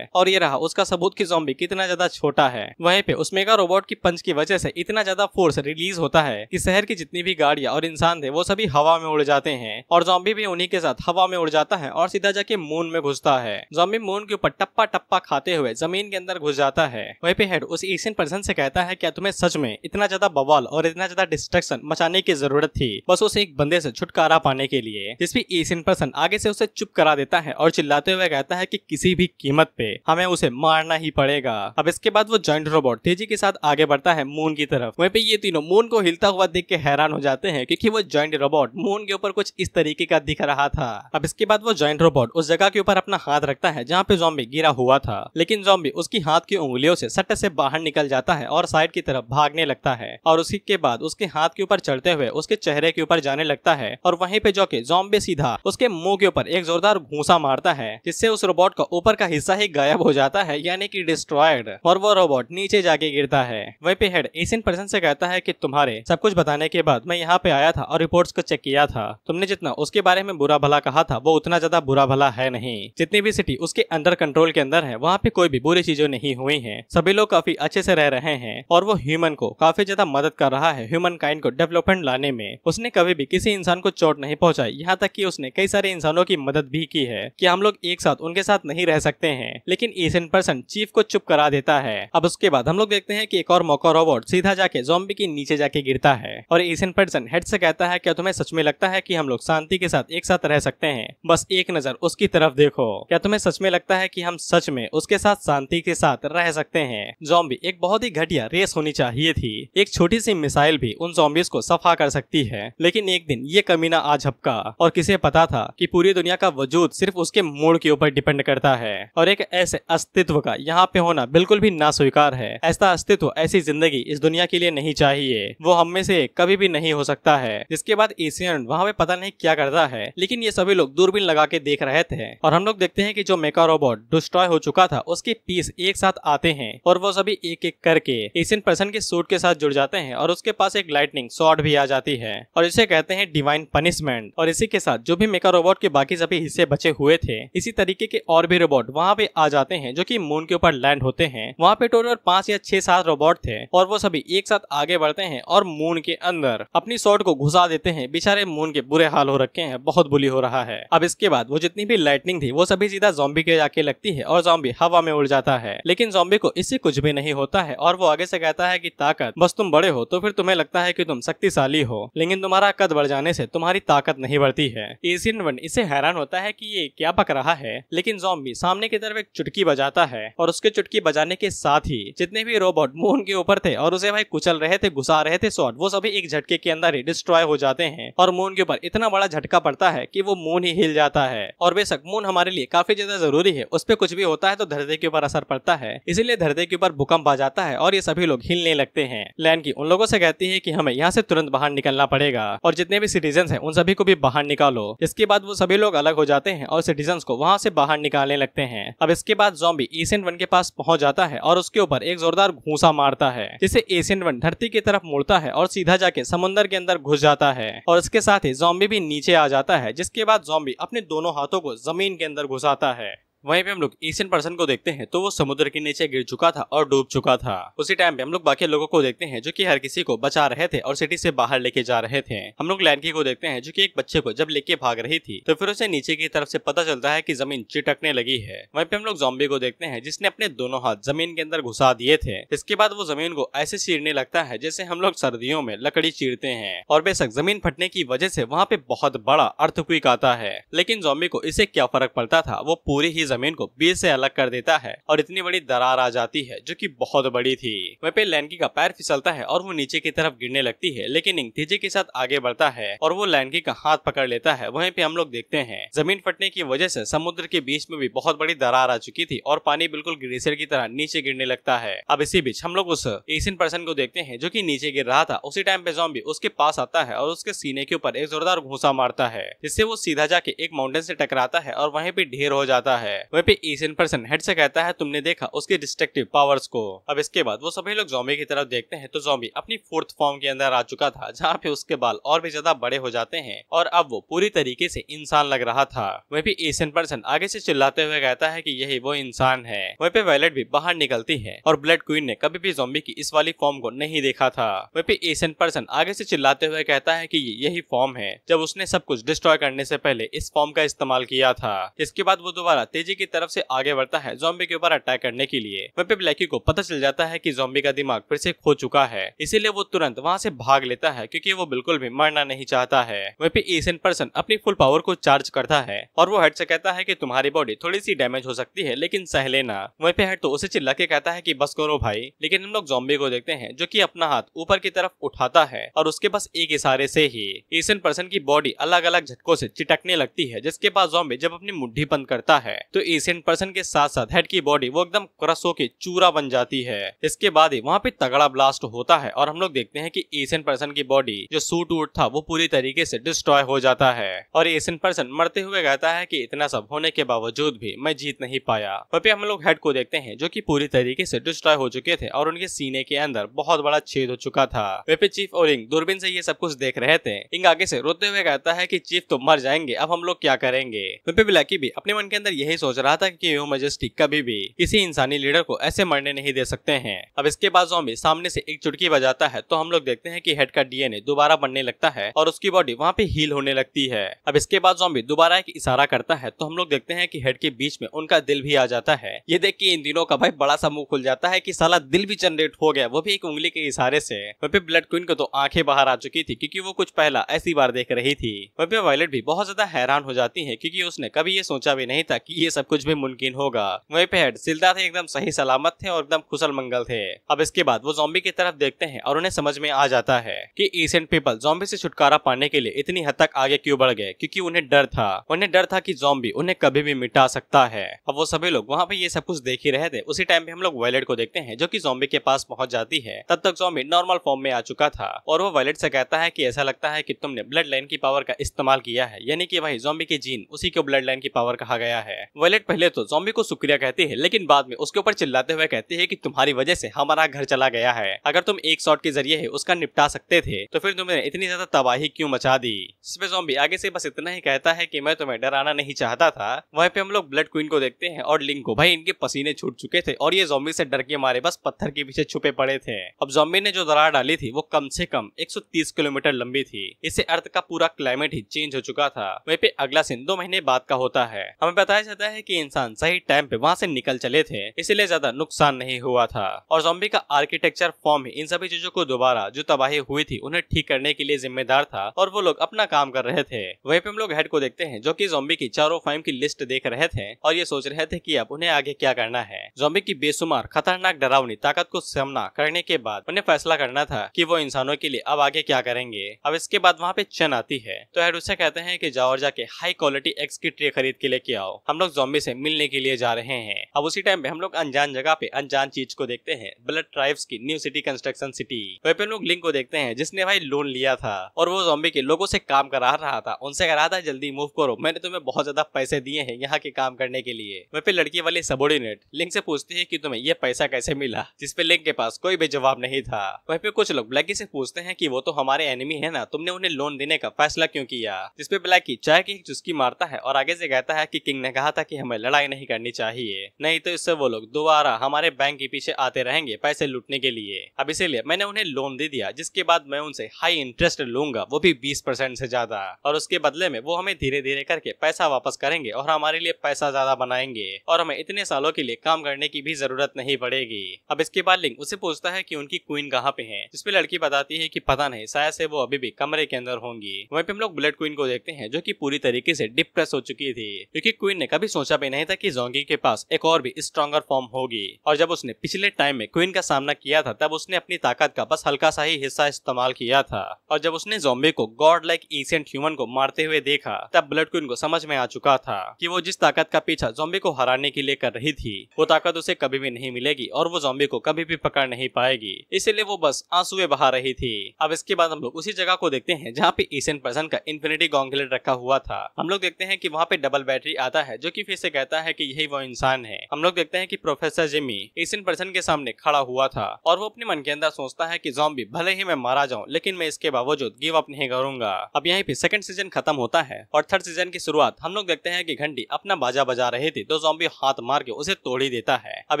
और ये रहा उसका सबूत कि ज़ॉम्बी कितना ज्यादा छोटा है। वहीं पे उस मेगा रोबोट की पंच की वजह से इतना ज्यादा फोर्स रिलीज होता है कि शहर की जितनी भी गाड़ियां और इंसान थे वो सभी हवा में उड़ जाते हैं और ज़ॉम्बी भी उन्हीं के साथ हवा में उड़ जाता है और सीधा जाके मून में घुसता है। ज़ॉम्बी मून के ऊपर टप्पा टप्पा खाते हुए जमीन के अंदर घुस जाता है। वहीं पे हेड उस एशियन पर्सन से कहता है क्या तुम्हें सच में इतना ज्यादा बवाल और इतना ज्यादा डिस्ट्रक्शन मचाने की जरूरत थी बस उस एक बंदे से छुटकारा पाने के लिए। जिसपे एशियन पर्सन आगे से उसे चुप करा देता है और चिल्लाते हुए कहता है कि किसी भी कीमत पे हमें उसे मारना ही पड़ेगा। अब इसके बाद वो जायंट रोबोट तेजी के साथ आगे बढ़ता है मून की तरफ। वहीं पे ये तीनों मून को हिलता हुआ देख के हैरान हो जाते हैं क्योंकि वो जायंट रोबोट मून के ऊपर कुछ इस तरीके का दिख रहा था। अब इसके बाद वो जायंट रोबोट उस जगह के ऊपर अपना हाथ रखता है जहाँ पे ज़ॉम्बी गिरा हुआ था लेकिन ज़ॉम्बी उसकी हाथ की उंगलियों से सट्ट से बाहर निकल जाता है और साइड की तरफ भागने लगता है और उसी के बाद उसके हाथ के ऊपर चढ़ते हुए उसके चेहरे के ऊपर जाने लगता है और वहीं पे जाके ज़ॉम्बी सीधा उसके मुंह के ऊपर एक जोरदार घूंसा मारता है जिससे उस रोबोट का ऊपर का हिस्सा ही गायब हो जाता है यानी कि डिस्ट्रॉयड और वो रोबोट नीचे जाके गिरता है। वहीं पे हेड एशियन पर्सन से कहता है कि तुम्हारे सब कुछ बताने के बाद मैं यहाँ पे आया था और रिपोर्ट्स को चेक किया था। तुमने जितना उसके बारे में बुरा भला कहा था वो उतना ज्यादा बुरा भला है नहीं। जितनी भी सिटी उसके अंडर कंट्रोल के अंदर है वहाँ पे कोई भी बुरी चीजें नहीं हुई है। सभी लोग काफी अच्छे से रह रहे हैं और वो ह्यूमन को काफी ज्यादा मदद कर रहा है ह्यूमन काइंड को डेवलपमेंट लाने में। उसने कभी भी किसी इंसान को चोट नहीं पहुंचाई, यहाँ तक कि उसने कई सारे इंसानों की मदद भी की है कि हम लोग एक साथ उनके साथ नहीं रह सकते हैं। लेकिन एशियन पर्सन चीफ को चुप करा देता है। अब उसके बाद हम लोग देखते हैं कि एक और मौका रोबोट सीधा जाके ज़ॉम्बी के नीचे जाके गिरता है और एशियन पर्सन हेड से कहता है क्या तुम्हें सच में लगता है कि हम लोग शांति के साथ एक साथ रह सकते हैं? बस एक नजर उसकी तरफ देखो। क्या तुम्हें सच में लगता है कि हम सच में उसके साथ शांति के साथ रह सकते हैं? ज़ॉम्बी एक बहुत ही घटिया रेस होनी चाहिए थी। एक छोटी सी मिसाइल भी उन ज़ॉम्बीज को सफा कर सकती है लेकिन एक दिन ये कमीना आ झपका और किसे पता था कि पूरी दुनिया का वजूद सिर्फ उसके मूड के ऊपर डिपेंड करता है और एक ऐसे अस्तित्व का यहाँ पे होना बिल्कुल भी ना स्वीकार है। ऐसा अस्तित्व ऐसी जिंदगी इस दुनिया के लिए नहीं चाहिए, वो हम में से कभी भी नहीं हो सकता है। जिसके बाद एशियन वहाँ पे पता नहीं क्या करता है लेकिन ये सभी लोग दूरबीन लगा के देख रहे थे और हम लोग देखते हैं कि जो मेका रोबोट डिस्ट्रॉय हो चुका था उसके पीस एक साथ आते हैं और वो सभी एक एक करके एशियन पर्सन के सूट के साथ जुड़ जाते हैं और उसके पास एक लाइटनिंग शॉट भी आ जाती है और इसे कहते हैं डिवाइन पनिशमेंट। और इसी के साथ जो भी मेका रोबोट के बाकी सभी हिस्से बचे हुए थे इसी तरीके के और भी रोबोट वहाँ पे आ जाते हैं जो कि मून के ऊपर लैंड होते हैं। वहाँ पे टोटल 5 या 6-7 रोबोट थे और वो सभी एक साथ आगे बढ़ते हैं और मून के अंदर अपनी शॉट को घुसा देते हैं बेचारे मून के बुरे हाल हो रखे हैं, बहुत बुली हो रहा है। अब इसके बाद वो जितनी भी लाइटनिंग थी वो सभी सीधा ज़ॉम्बी के जाके लगती है और ज़ॉम्बी हवा में उड़ जाता है। लेकिन ज़ॉम्बी को इससे कुछ भी नहीं होता है और वो आगे से कहता है कि ताकत, बस तुम बड़े हो तो फिर तुम्हें लगता है कि तुम शक्तिशाली हो, लेकिन तुम्हारा कद बढ़ जाने से तुम्हारी ताकत नहीं बढ़ती है। एशियन वन इससे हैरान होता है कि ये क्या पक रहा है, लेकिन ज़ॉम्बी सामने की तरफ एक चुटकी बजाता है और उसके चुटकी बजाने के साथ ही जितने भी रोबोट मून के ऊपर थे और उसे भाई कुचल रहे थे, घुसा रहे थे शॉट, वो सभी एक झटके के अंदर ही डिस्ट्रॉय हो जाते हैं और मून के ऊपर इतना बड़ा झटका पड़ता है कि वो मून ही हिल जाता है। और बेशक मून हमारे लिए काफी ज्यादा जरूरी है, उस पर कुछ भी होता है तो धरती के ऊपर असर पड़ता है, इसीलिए धरती के ऊपर भूकंप आ जाता है और ये सभी लोग हिलने लगते हैं। लैन की उन लोगों से कहती है कि हमें यहाँ से तुरंत बाहर निकलना पड़ेगा और जितने भी सिटीजन हैं उन सभी को भी बाहर निकालो। इसके बाद वो सभी लोग अलग हो जाते हैं और सिटीजन को वहाँ से बाहर निकालने लगते हैं। अब इसके बाद ज़ॉम्बी एशियन वन के पास पहुंच जाता है और उसके ऊपर एक जोरदार घूंसा मारता है, जिससे एशियन वन धरती की तरफ मुड़ता है और सीधा जाके समुद्र के अंदर घुस जाता है और इसके साथ ही ज़ॉम्बी भी नीचे आ जाता है, जिसके बाद ज़ॉम्बी अपने दोनों हाथों को जमीन के अंदर घुसाता है। वहीं पे हम लोग एशियन पर्सन को देखते हैं तो वो समुद्र के नीचे गिर चुका था और डूब चुका था। उसी टाइम पे हम लोग बाकी लोगों को देखते हैं जो कि हर किसी को बचा रहे थे और सिटी से बाहर लेके जा रहे थे। हम लोग लैंकी को देखते हैं जो कि एक बच्चे को जब लेके भाग रही थी तो फिर उसे नीचे की तरफ से पता चलता है कि जमीन चिटकने लगी है। वहीं पे हम लोग ज़ॉम्बी को देखते हैं जिसने अपने दोनों हाथ जमीन के अंदर घुसा दिए थे। इसके बाद वो जमीन को ऐसे चीरने लगता है जैसे हम लोग सर्दियों में लकड़ी चीरते हैं और बेशक जमीन फटने की वजह से वहाँ पे बहुत बड़ा अर्थक्वेक आता है, लेकिन ज़ॉम्बी को इससे क्या फर्क पड़ता था, वो पूरी ही जमीन को बीच से अलग कर देता है और इतनी बड़ी दरार आ जाती है जो कि बहुत बड़ी थी। वहीं पे लैंकी का पैर फिसलता है और वो नीचे की तरफ गिरने लगती है, लेकिन इंग तेजी के साथ आगे बढ़ता है और वो लैंकी का हाथ पकड़ लेता है। वहीं पे हम लोग देखते हैं जमीन फटने की वजह से समुद्र के बीच में भी बहुत बड़ी दरार आ चुकी थी और पानी बिल्कुल ग्लेशियर की तरह नीचे गिरने लगता है। अब इसी बीच हम लोग उस एशियन पर्सन को देखते हैं जो कि नीचे गिर रहा था। उसी टाइम पे ज़ॉम्बी उसके पास आता है और उसके सीने के ऊपर एक जोरदार घूंसा मारता है, जिससे वो सीधा जाके एक माउंटेन से टकराता है और वहीं पे ढेर हो जाता है। वहीं पे एशियन पर्सन हेड से कहता है तुमने देखा उसके डिस्ट्रक्टिव पावर्स को। अब इसके बाद वो सभी लोग ज़ॉम्बी की तरफ देखते हैं तो ज़ॉम्बी अपनी फोर्थ फॉर्म के अंदर आ चुका था, जहाँ पे उसके बाल और भी ज्यादा बड़े हो जाते हैं और अब वो पूरी तरीके से इंसान लग रहा था। वहीं पे एशियन पर्सन आगे से चिल्लाते हुए कहता है कि यही वो इंसान है। वहीं पे वायलेट भी बाहर निकलती है और ब्लड क्वीन ने कभी भी ज़ॉम्बी की इस वाली फॉर्म को नहीं देखा था। वहीं पे एशियन पर्सन आगे से चिल्लाते हुए कहता है कि यही फॉर्म है जब उसने सब कुछ डिस्ट्रॉय करने से पहले इस फॉर्म का इस्तेमाल किया था। इसके बाद वो दोबारा तेजी की तरफ से आगे बढ़ता है ज़ॉम्बी के ऊपर अटैक करने के लिए। वहीं पे ब्लैकी को पता चल जाता है कि ज़ॉम्बी का दिमाग फिर से खो चुका है, इसीलिए वो तुरंत वहाँ से भाग लेता है क्योंकि वो बिल्कुल भी मरना नहीं चाहता है। वहीं पे एशियन पर्सन अपनी फुल पावर को चार्ज करता है और वो हेड से कहता है कि तुम्हारी बॉडी थोड़ी सी डैमेज हो सकती है लेकिन सह लेना। वहीं पे हेड तो उसे चिल्ला के कहता है कि बस करो भाई, लेकिन हम लोग ज़ॉम्बी को देखते हैं जो कि अपना हाथ ऊपर की तरफ उठाता है और उसके बस एक इशारे से ही एशियन पर्सन की बॉडी अलग अलग झटकों से चिटकने लगती है, जिसके बाद ज़ॉम्बी जब अपनी मुट्ठी बंद करता है तो एशियन पर्सन के साथ साथ हेड की बॉडी वो एकदम क्रश होके चूरा बन जाती है। इसके बाद ही वहाँ पे तगड़ा ब्लास्ट होता है और हम लोग देखते हैं कि एशियन पर्सन की बॉडी जो सूट वूट था वो पूरी तरीके से डिस्ट्रॉय हो जाता है और एशियन पर्सन मरते हुए कहता है कि इतना सब होने के बावजूद भी मैं जीत नहीं पाया। वहाँ पे हम लोग हेड को देखते हैं जो कि पूरी तरीके से डिस्ट्रॉय हो चुके थे और उनके सीने के अंदर बहुत बड़ा छेद हो चुका था। वहाँ पे चीफ और इंग दूरबीन से ये सब कुछ देख रहे थे। इंग आगे से रोते हुए कहता है कि चीफ तो मर जाएंगे, अब हम लोग क्या करेंगे। वहाँ पे ब्लैकी भी अपने मन के अंदर यही सोच रहा था कि योर मैजेस्टी कभी भी किसी इंसानी लीडर को ऐसे मरने नहीं दे सकते हैं। अब इसके बाद ज़ॉम्बी सामने से एक चुटकी बजाता है तो हम लोग देखते हैं कि हेड का डीएनए दोबारा बनने लगता है और उसकी बॉडी वहाँ पे हील होने लगती है। अब इसके बाद ज़ॉम्बी दोबारा एक इशारा करता है तो हम लोग देखते हैं कि हेड के बीच में उनका दिल भी आ जाता है। ये देख के इन दिनों का भाई बड़ा सा मुंह खुल जाता है कि साला दिल भी जनरेट हो गया, वो भी एक उंगली के इशारे से। वहाँ पे ब्लड क्वीन को तो आंखें बाहर आ चुकी थी क्योंकि वो कुछ पहला ऐसी बार देख रही थी। वहाँ पे वायलेट भी बहुत ज्यादा हैरान हो जाती है क्योंकि उसने कभी ये सोचा भी नहीं था कि ये सब कुछ भी मुमकिन होगा। वहीं पे हेड जिंदा थे, एकदम सही सलामत थे और एकदम कुशल मंगल थे। अब इसके बाद वो ज़ॉम्बी की तरफ देखते हैं और उन्हें समझ में आ जाता है कि एशियन पीपल ज़ॉम्बी से छुटकारा पाने के लिए इतनी हद तक आगे क्यों बढ़ गए, क्योंकि उन्हें डर था कि ज़ॉम्बी उन्हें कभी भी मिटा सकता है। अब वो सभी लोग वहाँ पे ये सब कुछ देख ही रहे थे। उसी टाइम पे हम लोग वायलेट को देखते हैं जो कि ज़ॉम्बी के पास पहुंच जाती है। तब तक ज़ॉम्बी नॉर्मल फॉर्म में आ चुका था और वो वायलेट से कहता है कि ऐसा लगता है कि तुमने ब्लड लाइन की पावर का इस्तेमाल किया है, यानी कि भाई ज़ॉम्बी के जीन उसी को ब्लड लाइन की पावर कहा गया है। वायलेट पहले तो ज़ॉम्बी को शुक्रिया कहती है, लेकिन बाद में उसके ऊपर चिल्लाते हुए कहती है कि तुम्हारी वजह से हमारा घर चला गया है। अगर तुम एक शॉट के जरिए ही उसका निपटा सकते थे तो फिर तुमने इतनी ज्यादा तबाही क्यों मचा दी। इसमें ज़ॉम्बी आगे से बस इतना ही कहता है कि मैं तुम्हें डराना नहीं चाहता था। वहीं पे हम लोग ब्लड क्वीन को देखते हैं और लिंक को। भाई इनके पसीने छूट चुके थे और ये ज़ॉम्बी से डर के मारे बस पत्थर के पीछे छुपे पड़े थे। अब ज़ॉम्बी ने जो दरार डाली थी वो कम से कम 130 किलोमीटर लंबी थी। इससे अर्थ का पूरा क्लाइमेट ही चेंज हो चुका था। वहीं पे अगला सीन 2 महीने बाद का होता है। हमें बताया जाता है कि इंसान सही टाइम पे वहाँ से निकल चले थे, इसलिए ज्यादा नुकसान नहीं हुआ था और ज़ॉम्बी का आर्किटेक्चर फॉर्म ही इन सभी चीजों को दोबारा जो तबाही हुई थी उन्हें ठीक करने के लिए जिम्मेदार था और वो लोग अपना काम कर रहे थे। वहीं पे हम लोग हेड को देखते हैं जो कि ज़ॉम्बी की चारों फाइम की लिस्ट देख रहे थे और ये सोच रहे थे कि अब उन्हें आगे क्या करना है। ज़ॉम्बी की बेशुमार खतरनाक डरावनी ताकत को सामना करने के बाद उन्हें फैसला करना था कि वो इंसानों के लिए अब आगे क्या करेंगे। अब इसके बाद वहाँ पे चन आती है तो हेड उससे कहते हैं कि जाओ और जाके हाई क्वालिटी एग्स की ट्रे खरीद के लेके आओ, हम लोग ज़ॉम्बी से मिलने के लिए जा रहे हैं। अब उसी टाइम पे हम लोग अनजान जगह पे अनजान चीज को देखते हैं, ब्लड ट्राइब्स की न्यू सिटी कंस्ट्रक्शन सिटी। वहीं पे लोग लिंक को देखते हैं जिसने भाई लोन लिया था और वो ज़ॉम्बी के लोगों से काम करा रहा था। उनसे कह रहा था जल्दी मूव करो, मैंने तुम्हें बहुत ज्यादा पैसे दिए हैं यहाँ के काम करने के लिए। वहीं पे लड़की वाली सबॉर्डिनेट लिंक से पूछती है कि तुम्हें ये पैसा कैसे मिला, जिसपे लिंक के पास कोई भी जवाब नहीं था। वहीं पे कुछ लोग ब्लैकी से पूछते हैं कि वो तो हमारे एनिमी है ना, तुमने उन्हें लोन देने का फैसला क्यों किया। जिसपे ब्लैकी चाय की चुस्की मारता है और आगे से कहता है कि किंग ने कहा था कि हमें लड़ाई नहीं करनी चाहिए, नहीं तो इससे वो लोग दोबारा हमारे बैंक के पीछे आते रहेंगे पैसे लूटने के लिए। अब इसीलिए मैंने उन्हें लोन दे दिया, जिसके बाद मैं उनसे हाई इंटरेस्ट लूंगा, वो भी 20% से ज्यादा, और उसके बदले में वो हमें धीरे धीरे करके पैसा वापस करेंगे और हमारे लिए पैसा ज्यादा बनाएंगे और हमें इतने सालों के लिए काम करने की भी जरूरत नहीं पड़ेगी। अब इसके बाद लिंक उससे पूछता है कि उनकी क्वीन कहाँ पे है, जिसपे लड़की बताती है कि पता नहीं, शायद से वो अभी भी कमरे के अंदर होंगी। वहीं पे हम लोग ब्लड क्वीन को देखते हैं जो कि पूरी तरीके से डिप्रेस हो चुकी थी, क्योंकि क्वीन ने कभी सोचा भी नहीं था कि ज़ॉम्बी के पास एक और भी स्ट्रॉन्गर फॉर्म होगी। और जब उसने पिछले टाइम में क्वीन का सामना किया था तब उसने अपनी ताकत का बस हल्का सा ही हिस्सा इस्तेमाल किया था और जब उसने ज़ॉम्बी को गॉड लाइक एशिएंट ह्यूमन को मारते हुए देखा तब ब्लड क्वीन को समझ में आ चुका था कि वो जिस ताकत का पीछा ज़ॉम्बी को हराने के लिए कर रही थी वो ताकत उसे कभी भी नहीं मिलेगी और वो ज़ॉम्बी को कभी भी पकड़ नहीं पाएगी, इसलिए वो बस आंसुएं बहा रही थी। अब इसके बाद हम लोग उसी जगह को देखते हैं जहाँ पे एशियन पर्सन का इन्फिनिटी गॉन्गलेट रखा हुआ था। हम लोग देखते हैं कि वहाँ पे डबल बैटरी आता है जो कि फिर से कहता है कि यही वो इंसान है। हम लोग देखते हैं कि प्रोफेसर जिमी एशियन पर्सन के सामने खड़ा हुआ था और वो अपने मन के अंदर सोचता है कि ज़ॉम्बी भले ही मैं मारा जाऊं लेकिन मैं इसके बावजूद गिव अप नहीं करूंगा। अब यहीं पे सेकंड सीजन खत्म होता है और थर्ड सीजन की शुरुआत हम लोग देखते हैं कि घंटी अपना बाजा बजा रही थी तो ज़ॉम्बी हाथ मार के उसे तोड़ ही देता है। अब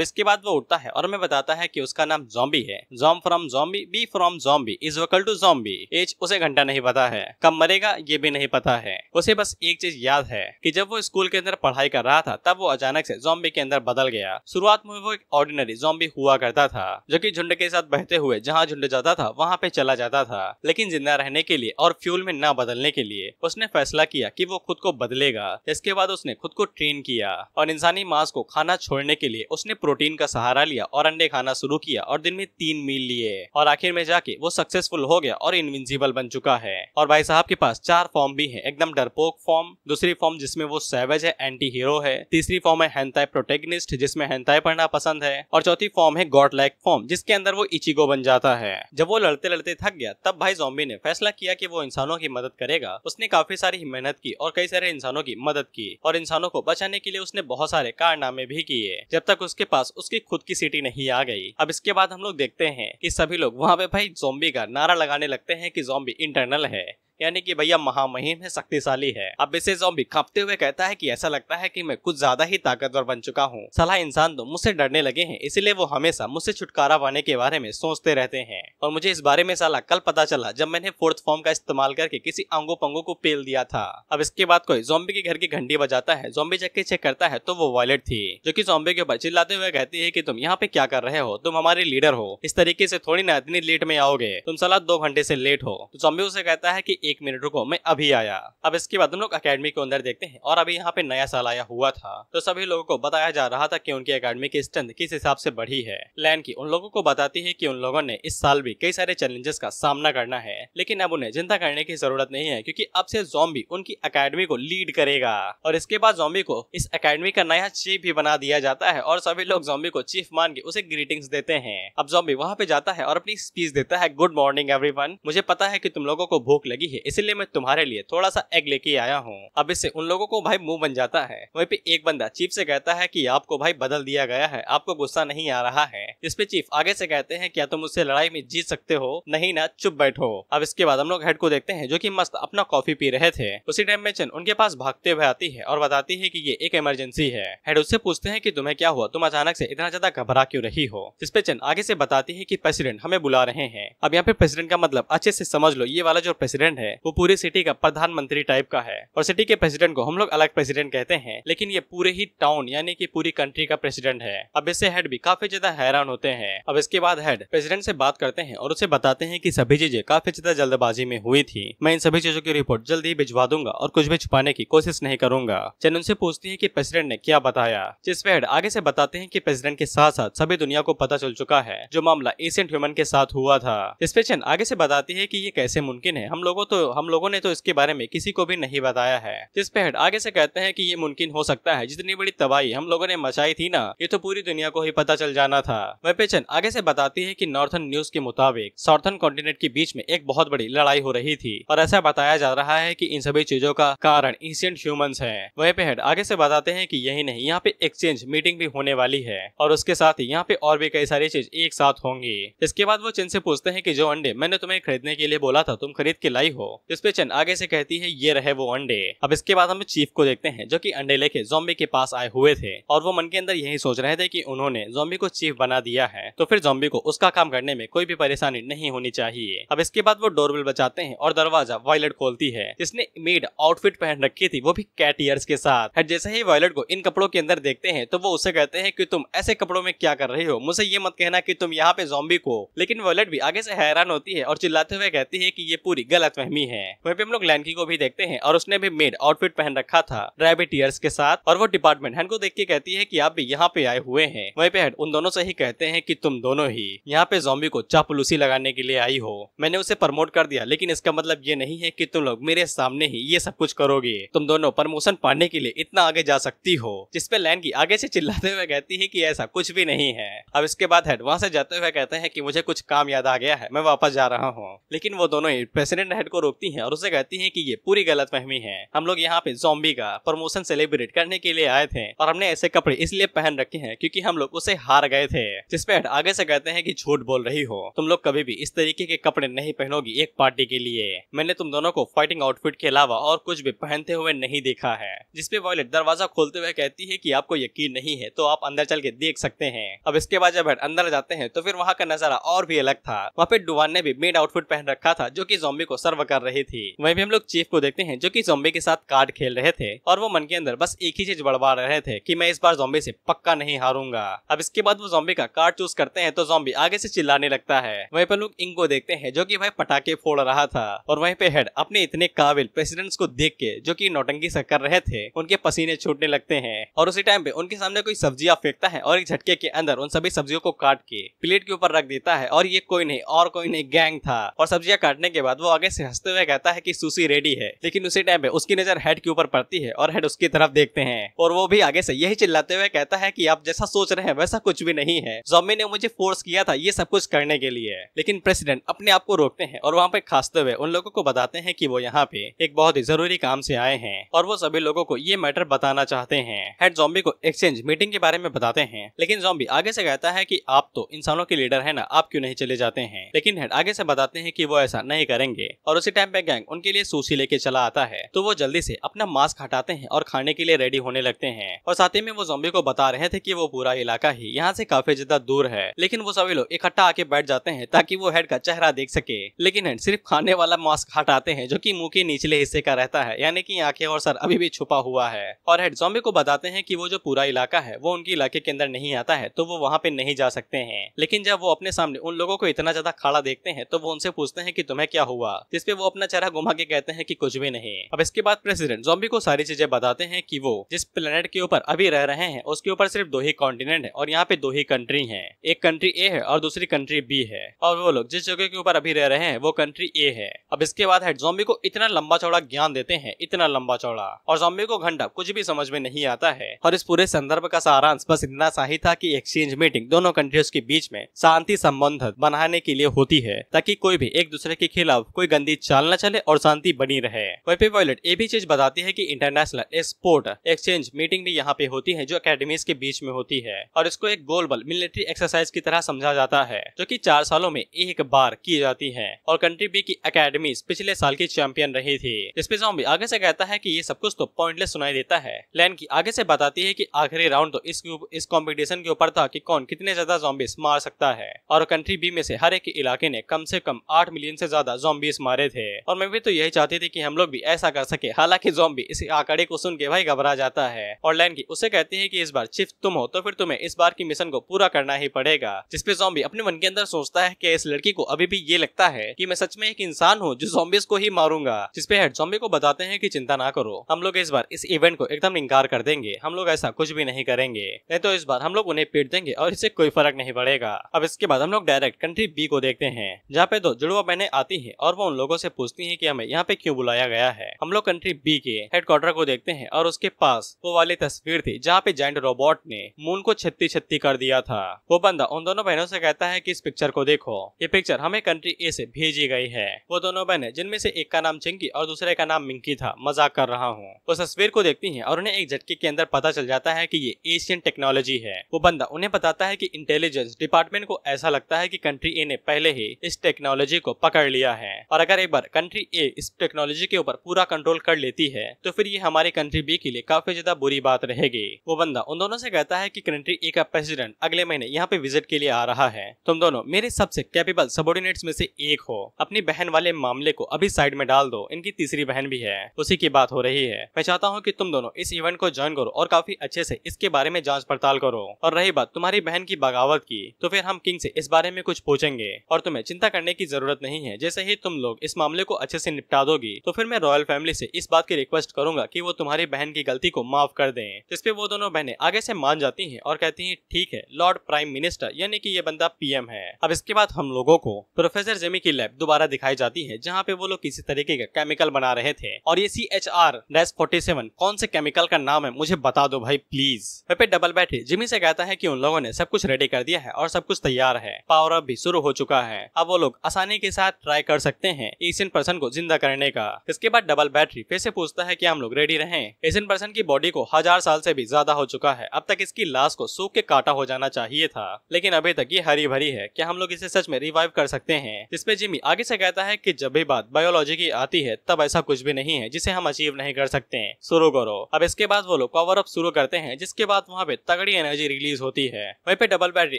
इसके बाद वो उठता है और हमें बताता है कि उसका नाम ज़ॉम्बी है। Zom from zombie, B from zombie is equal to zombie. एज उसे घंटा नहीं पता है, कब मरेगा ये भी नहीं पता है। उसे बस एक चीज याद है कि जब वो स्कूल के अंदर पढ़ाई कर रहा था तब वो अचानक से ज़ॉम्बी के अंदर बदल गया। शुरुआत में वो एक ऑर्डिनरी ज़ॉम्बी हुआ करता था जो कि झुंड के साथ बहते हुए जहाँ झुंड जाता था वहाँ पे चला जाता था, लेकिन जिंदा रहने के लिए और फ्यूल में ना बदलने के लिए उसने फैसला किया कि वो खुद को बदलेगा। इसके बाद उसने खुद को ट्रेन किया और इंसानी मांस को खाना छोड़ने के लिए उसने प्रोटीन का सहारा लिया और अंडे खाना शुरू किया और दिन में 3 मील लिए और आखिर में जाके वो सक्सेसफुल हो गया और इनविंसिबल बन चुका है। और भाई साहब के पास 4 फॉर्म भी है, एकदम डरपोक फॉर्म, दूसरी फॉर्म जिसमें वो सैवेज है, एंटी हीरो है, तीसरी फॉर्म है हेंताई प्रोटेगनिस्ट जिसमें हेंताई पढ़ना पसंद है, और चौथी फॉर्म है गॉड लाइक फॉर्म जिसके अंदर वो इचिगो बन जाता है। जब वो लड़ते लड़ते थक गया तब भाई ज़ॉम्बी ने फैसला किया कि वो इंसानों की मदद करेगा। उसने काफी सारी मेहनत की और कई सारे इंसानों की मदद की और इंसानों को बचाने के लिए उसने बहुत सारे कारनामे भी किए जब तक उसके पास उसकी खुद की सिटी नहीं आ गई। अब इसके बाद हम लोग देखते हैं कि सभी लोग वहाँ पे भाई ज़ॉम्बी का नारा लगाने लगते हैं कि ज़ॉम्बी इंटरनल है, यानी कि भैया महामहिम है, शक्तिशाली है। अब इसे ज़ॉम्बी कांपते हुए कहता है कि ऐसा लगता है कि मैं कुछ ज्यादा ही ताकतवर बन चुका हूँ। साला इंसान तो मुझसे डरने लगे हैं, इसीलिए वो हमेशा मुझसे छुटकारा पाने के बारे में सोचते रहते हैं और मुझे इस बारे में साला कल पता चला जब मैंने फोर्थ फॉर्म का इस्तेमाल करके किसी अंगो पंगो को पेल दिया था। अब इसके बाद कोई ज़ॉम्बी के घर की घंटी बजाता है। ज़ॉम्बी जाके चेक करता है तो वो वायलेट थी जो कि ज़ॉम्बी के ऊपर चिल्लाते हुए कहती है कि तुम यहाँ पे क्या कर रहे हो, तुम हमारे लीडर हो, इस तरीके से थोड़ी ना इतनी लेट में आओगे, तुम साला 2 घंटे से लेट हो। तो ज़ॉम्बी उसे कहता है कि 1 मिनट रुको, मैं अभी आया। अब इसके बाद हम लोग एकेडमी के अंदर देखते हैं और अभी यहाँ पे नया साल आया हुआ था तो सभी लोगों को बताया जा रहा था कि उनकी एकेडमी की स्ट्रेंथ किस हिसाब से बढ़ी है। लैन की उन लोगों को बताती है कि उन लोगों ने इस साल भी कई सारे चैलेंजेस का सामना करना है, लेकिन अब उन्हें चिंता करने की जरूरत नहीं है क्योंकि अब से ज़ॉम्बी उनकी एकेडमी को लीड करेगा। और इसके बाद ज़ॉम्बी को इस एकेडमी का नया चीफ भी बना दिया जाता है और सभी लोग ज़ॉम्बी को चीफ मान के उसे ग्रीटिंग्स देते हैं। अब ज़ॉम्बी वहाँ पे जाता है और अपनी स्पीच देता है, गुड मॉर्निंग एवरीवन, मुझे पता है कि तुम लोगों को भूख लगी है, इसीलिए मैं तुम्हारे लिए थोड़ा सा एग लेके आया हूँ। अब इससे उन लोगों को भाई मुंह बन जाता है। वहीं पे एक बंदा चीफ से कहता है कि आपको भाई बदल दिया गया है, आपको गुस्सा नहीं आ रहा है। इस पे चीफ आगे से कहते हैं क्या तुम मुझसे लड़ाई में जीत सकते हो? नहीं ना, चुप बैठो। अब इसके बाद हम लोग हेड को देखते हैं जो कि मस्त अपना कॉफी पी रहे थे। उसी टाइम में चन उनके पास भागते हुए आती है और बताती है कि ये एक इमरजेंसी है। हेड उससे पूछते हैं कि तुम्हें क्या हुआ, तुम अचानक से इतना ज्यादा घबरा क्यों रही हो? जिस पे चन आगे से बताती है कि प्रेसिडेंट हमें बुला रहे हैं। अब यहाँ पे प्रेसिडेंट का मतलब अच्छे से समझ लो, ये वाला जो प्रेसिडेंट है वो पूरी सिटी का प्रधानमंत्री टाइप का है। और सिटी के प्रेसिडेंट को हम लोग अलग प्रेसिडेंट कहते हैं, लेकिन ये पूरे ही टाउन यानी कि पूरी कंट्री का प्रेसिडेंट है। अब इससे हेड भी काफी ज्यादा हैरान होते हैं। अब इसके बाद हेड प्रेसिडेंट से बात करते हैं और उसे बताते हैं कि सभी चीजें काफी ज्यादा जल्दबाजी में हुई थी। मैं इन सभी चीजों की रिपोर्ट जल्दी ही भिजवा दूंगा और कुछ भी छुपाने की कोशिश नहीं करूंगा। चन उनसे पूछती है कि प्रेसिडेंट ने क्या बताया। जिस पे हेड आगे से बताते हैं कि प्रेसिडेंट के साथ साथ सभी दुनिया को पता चल चुका है जो मामला एशियंट ह्यूमन के साथ हुआ था। इस पे चन आगे से बताती है कि ये कैसे मुमकिन है, हम लोगों ने तो इसके बारे में किसी को भी नहीं बताया है। जिस पे हेड आगे से कहते हैं कि ये मुमकिन हो सकता है, जितनी बड़ी तबाही हम लोगों ने मचाई थी ना, ये तो पूरी दुनिया को ही पता चल जाना था। वह पे चन आगे से बताती है कि नॉर्थर्न न्यूज के मुताबिक साउथर्न कॉन्टिनेंट के बीच में एक बहुत बड़ी लड़ाई हो रही थी और ऐसा बताया जा रहा है कि इन सभी चीजों का कारण एशियंट ह्यूमंस हैं। वहीं पे हेड आगे से बताते हैं कि यही नहीं, यहाँ पे एक्सचेंज मीटिंग भी होने वाली है और उसके साथ ही यहाँ पे और भी कई सारी चीज एक साथ होंगी। इसके बाद वो चन से पूछते हैं कि जो अंडे मैंने तुम्हें खरीदने के लिए बोला था तुम खरीद के लाई हो? जिस पे चन आगे से कहती है ये रहे वो अंडे। अब इसके बाद हम चीफ को देखते हैं जो कि अंडे लेके ज़ॉम्बी के पास आए हुए थे और वो मन के अंदर यही सोच रहे थे कि उन्होंने ज़ॉम्बी को चीफ बना दिया है तो फिर ज़ॉम्बी को उसका काम करने में कोई भी परेशानी नहीं होनी चाहिए। अब इसके बाद वो डोरबेल बजाते हैं और दरवाजा वायलेट खोलती है जिसने मेड आउटफिट पहन रखी थी, वो भी कैट ईयर्स के साथ। जैसे ही वायलेट को इन कपड़ों के अंदर देखते हैं तो वो उसे कहते हैं कि तुम ऐसे कपड़ों में क्या कर रही हो, मुझे ये मत कहना कि तुम यहाँ पे ज़ॉम्बी को। लेकिन वायलेट भी आगे से हैरान होती है और चिल्लाते हुए कहती है कि ये पूरी गलतफहमी है। वहीं पे हम लोग लैंकी को भी देखते हैं और उसने भी मेड आउटफिट पहन रखा था रैबिट ईयर्स के साथ और वो डिपार्टमेंट हेड को देख के कहती है कि आप भी यहाँ पे आए हुए हैं। वहीं पे हेड उन दोनों से ही कहते हैं कि तुम दोनों ही यहाँ पे ज़ॉम्बी को चापलूसी लगाने के लिए आई हो। मैंने उसे प्रमोट कर दिया लेकिन इसका मतलब ये नहीं है कि तुम लोग मेरे सामने ही ये सब कुछ करोगे। तुम दोनों प्रमोशन पाने के लिए इतना आगे जा सकती हो। जिसपे लैंकी आगे से चिल्लाते हुए कहती है कि ऐसा कुछ भी नहीं है। अब इसके बाद हेड वहाँ से जाते हुए कहते हैं कि मुझे कुछ काम याद आ गया है, मैं वापस जा रहा हूँ। लेकिन वो दोनों ही प्रेसिडेंट हेड को रोकती हैं और उसे कहती हैं कि ये पूरी गलतफहमी है, हम लोग यहाँ पे ज़ॉम्बी का प्रमोशन सेलिब्रेट करने के लिए आए थे और हमने ऐसे कपड़े इसलिए पहन रखे हैं क्योंकि हम लोग उसे हार गए थे। जिसपे हेड आगे से कहते हैं कि झूठ बोल रही हो, तुम लोग कभी भी इस तरीके के कपड़े नहीं पहनोगी एक पार्टी के लिए। मैंने तुम दोनों को फाइटिंग आउटफिट के अलावा और कुछ भी पहनते हुए नहीं देखा है। जिसपे वायलेट दरवाजा खोलते हुए कहती है कि आपको यकीन नहीं है तो आप अंदर चल के देख सकते हैं। अब इसके बाद जब हेड अंदर जाते हैं तो फिर वहाँ का नजारा और भी अलग था। वहाँ पे डुवान ने भी मेड आउटफिट पहन रखा था जो कि ज़ॉम्बी को सर्व कर रही थी। वहीं भी हम लोग चीफ को देखते हैं जो कि ज़ॉम्बी के साथ कार्ड खेल रहे थे और वो मन के अंदर बस एक ही चीज बड़बा रहे थे कि मैं इस बार ज़ॉम्बी से पक्का नहीं हारूंगा। अब इसके बाद वो ज़ॉम्बी का कार्ड चूज करते हैं तो ज़ॉम्बी आगे से चिल्लाने लगता है। वहीं पर लोग इंग को देखते हैं जो कि भाई पटाखे फोड़ रहा था और वहीं पे हेड अपने इतने काबिल प्रेसिडेंट्स को देख के जो कि नौटंकी से कर रहे थे उनके पसीने छूटने लगते हैं और उसी टाइम पे उनके सामने कोई सब्जियां फेंकता है और एक झटके के अंदर उन सभी सब्जियों को काट के प्लेट के ऊपर रख देता है और ये कोई नहीं गैंग था। और सब्जियां काटने के बाद वो आगे से हंसते हुए कहता है कि सुशी रेडी है। लेकिन उसी टाइम पे उसकी नजर हेड के ऊपर पड़ती है और हेड उसकी तरफ देखते हैं और वो भी आगे से यही चिल्लाते हुए कहता है कि आप जैसा सोच रहे हैं वैसा कुछ भी नहीं है, ज़ॉम्बी ने मुझे फोर्स किया था ये सब कुछ करने के लिए। लेकिन प्रेसिडेंट अपने आप को रोकते हैं और वहाँ पे खांसते हुए उन लोगों को बताते हैं कि वो यहाँ पे एक बहुत ही जरूरी काम से आए हैं और वो सभी लोगों को ये मैटर बताना चाहते हैं। हेड ज़ॉम्बी को एक्सचेंज मीटिंग के बारे में बताते हैं लेकिन ज़ॉम्बी आगे से कहता है कि आप तो इंसानों के लीडर है ना, आप क्यों नहीं चले जाते हैं। लेकिन हेड आगे से बताते हैं कि वो ऐसा नहीं करेंगे और उसी टाइम पे गैंग उनके लिए सुशी लेके चला आता है तो वो जल्दी से अपना मास्क हटाते हैं और खाने के लिए रेडी होने लगते हैं। और साथ ही में वो ज़ॉम्बी को बता रहे थे कि वो पूरा इलाका ही यहाँ से काफी ज्यादा दूर है। लेकिन वो सभी लोग इकट्ठा आके बैठ जाते हैं ताकि वो हेड का चेहरा देख सके। लेकिन हेड सिर्फ खाने वाला मास्क हटाते हैं जो कि मुंह के निचले हिस्से का रहता है, यानी कि आंखें और सर अभी भी छुपा हुआ है। और हेड ज़ॉम्बी को बताते हैं कि वो जो पूरा इलाका है वो उनके इलाके के अंदर नहीं आता है तो वो वहाँ पे नहीं जा सकते हैं। लेकिन जब वो अपने सामने उन लोगों को इतना ज्यादा खड़ा देखते हैं तो वो उनसे पूछते हैं कि तुम्हें क्या हुआ, जिसपे वो अपना चेहरा घुमा के कहते हैं कि कुछ भी नहीं। अब इसके बाद प्रेसिडेंट ज़ॉम्बी को सारी चीजें बताते हैं कि वो जिस प्लेनेट के ऊपर अभी रह रहे हैं उसके ऊपर सिर्फ 2 ही कॉन्टिनेंट है और यहाँ पे 2 ही कंट्री है, एक कंट्री ए है और दूसरी कंट्री बी है और वो लोग जिस जगह के ऊपर अभी रह रहे हैं वो कंट्री ए है। अब इसके बाद हेड ज़ॉम्बी को इतना लंबा चौड़ा ज्ञान देते हैं, इतना लंबा चौड़ा, और ज़ॉम्बी जॉम्बी को घंटा कुछ भी समझ में नहीं आता है और इस पूरे संदर्भ का सारांश बस इतना सा ही था कि एक्सचेंज मीटिंग दोनों कंट्रीज के बीच में शांति संबंध बनाने के लिए होती है ताकि कोई भी एक दूसरे के खिलाफ कोई गंदी चाल न चले और शांति बनी रहे। वहीं पे वॉयलेट ये भी चीज बताती है कि इंटरनेशनल स्पोर्ट एक्सचेंज मीटिंग भी यहाँ पे होती है जो अकेडमीज के बीच में होती है और इसको एक ग्लोबल मिलिट्री एक्सरसाइज की तरह समझा जाता है जो कि 4 सालों में एक बार की जाती है और कंट्री बी की अकेडमीज पिछले साल की चैंपियन रही थी। इस पे ज़ॉम्बी आगे से कहता है कि ये सब कुछ तो पॉइंटलेस सुनाई देता है। लैन की आगे से बताती है कि आखिरी राउंड तो इस कंपटीशन के ऊपर था कि कौन कितने ज्यादा ज़ॉम्बीज मार सकता है और कंट्री बी में से हर एक इलाके ने कम से कम 8 मिलियन से ज्यादा ज़ॉम्बीज मारे थे और मैं भी तो यही चाहती थी कि हम लोग भी ऐसा कर सके। हालांकि ज़ॉम्बी इस आंकड़े को सुन के भाई घबरा जाता है और लैन की उसे कहती है कि इस बार चीफ तुम हो तो फिर तुम्हें इस बार की मिशन को पूरा करना ही पड़ेगा। जिसपे ज़ॉम्बी अपने मन के अंदर सोचता है कि इस लड़की को अभी भी ये लगता है कि मैं सच में एक इंसान हूँ जो ज़ॉम्बीज को ही मारूंगा। जिसपे हेड ज़ॉम्बी को बताते हैं कि चिंता ना करो, हम लोग इस बार इस इवेंट को एकदम इनकार कर देंगे, हम लोग ऐसा कुछ भी नहीं करेंगे, नहीं तो इस बार हम लोग उन्हें पीट देंगे और इससे कोई फर्क नहीं पड़ेगा। अब इसके बाद हम लोग डायरेक्ट कंट्री बी को देखते हैं जहाँ पे 2 जुड़वा बहनें आती हैं और वो उन लोगों से पूछती हैं कि हमें यहाँ पे क्यों बुलाया गया है। हम लोग कंट्री बी के हेडक्वार्टर को देखते हैं और उसके पास वो वाली तस्वीर थी जहाँ पे जायंट रोबोट ने मून को छत्ती कर दिया था। वो बंदा उन दोनों बहनों से कहता है कि इस पिक्चर को देखो, ये पिक्चर हमें कंट्री ए से भेजी गई है। वो दोनों बहनें जिनमें से एक का नाम चिंकी और दूसरे का नाम मिंकी था, मजाक कर रहा हूँ, उस तस्वीर को देखती हैं और उन्हें एक झटके के अंदर पता चल जाता है कि ये एशियन टेक्नोलॉजी है। वो बंदा उन्हें बताता है कि इंटेलिजेंस डिपार्टमेंट को ऐसा लगता है कि कंट्री ए ने पहले ही इस टेक्नोलॉजी को पकड़ लिया है और अगर एक बार कंट्री ए इस टेक्नोलॉजी के ऊपर पूरा कंट्रोल कर लेती है तो फिर ये हमारी कंट्री बी के लिए काफी ज्यादा बुरी बात रहेगी। वो बंदा उन दोनों से कहता है कि कंट्री ए का प्रेसिडेंट अगले महीने यहाँ पे विजिट के लिए आ रहा है, तुम दोनों मेरे सबसे कैपेबल सबॉर्डिनेट्स में से एक हो, अपनी बहन वाले मामले को अभी साइड में डाल दो, इनकी तीसरी बहन भी है, उसी की बात हो रही है। मैं चाहता हूँ कि तुम दोनों इस इवेंट को ज्वाइन करो और काफी अच्छे से इसके बारे में जांच पड़ताल करो। और रही बात तुम्हारी बहन की बगावत की तो फिर हम किंग से इस बारे में कुछ पूछेंगे और तुम्हें चिंता करने की जरूरत नहीं है। जैसे ही तुम लोग इस मामले को अच्छे से निपटा दोगी तो फिर मैं रॉयल फैमिली से इस बात की रिक्वेस्ट करूंगा कि वो तुम्हारी बहन की गलती को माफ कर दें। जिसपे वो दोनों बहनें आगे से मान जाती हैं और कहती हैं ठीक है लॉर्ड प्राइम मिनिस्टर, यानी कि ये बंदा पीएम है। अब इसके बाद हम लोगों को प्रोफेसर जेमी की लैब दोबारा दिखाई जाती है जहाँ पे वो लोग किसी तरीके का केमिकल बना रहे थे और ये CHR-47 कौन से केमिकल का नाम है मुझे बता दो भाई प्लीज। पे डबल बैटरी जिमी से कहता है कि उन लोगों ने सब कुछ रेडी कर दिया है और सब कुछ तैयार है, पावर अप भी शुरू हो चुका है, अब वो लोग आसानी के साथ ट्राई कर सकते हैं एशियन पर्सन को जिंदा करने का। इसके बाद डबल बैटरी फिर से पूछता है कि हम लोग रेडी रहें। एशियन पर्सन की बॉडी को 1000 साल से भी ज्यादा हो चुका है, अब तक इसकी लाश को सूख के काटा हो जाना चाहिए था, लेकिन अभी तक ये हरी भरी है, क्या हम लोग इसे सच में रिवाइव कर सकते हैं। जिसपे जिमी आगे से कहता है कि जब भी बात बायोलॉजी की आती है तब ऐसा कुछ भी नहीं है जिसे हम अचीव नहीं कर सकते, शुरू करो। अब इसके बाद वो लोग पावर अप शुरू करते हैं जिसके बाद वहाँ पे तगड़ी एनर्जी रिलीज होती है। वहीं पे डबल बैटरी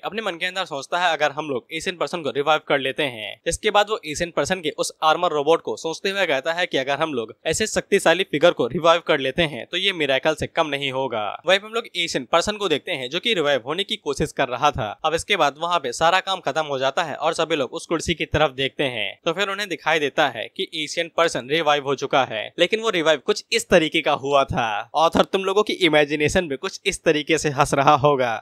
अपने मन के अंदर सोचता है अगर हम लोग एशियन पर्सन को रिवाइव कर लेते हैं। इसके बाद वो एशियन पर्सन के उस आर्मर रोबोट को सोचते हुए कहता है कि अगर हम लोग ऐसे शक्तिशाली फिगर को रिवाइव कर लेते हैं तो ये मिरेकल से कम नहीं होगा। वहीं पे हम लोग एशियन पर्सन को देखते हैं जो कि रिवाइव होने की कोशिश कर रहा था। अब इसके बाद वहाँ पे सारा काम खत्म हो जाता है और सभी लोग उस कुर्सी की तरफ देखते हैं तो फिर उन्हें दिखाई देता है कि एशियन पर्सन रिवाइव हो चुका है, लेकिन वो रिवाइव कुछ इस तरीके का हुआ था। ऑथर तुम लोगों की इमेजिनेशन में कुछ इस तरीके से हंस रहा होगा।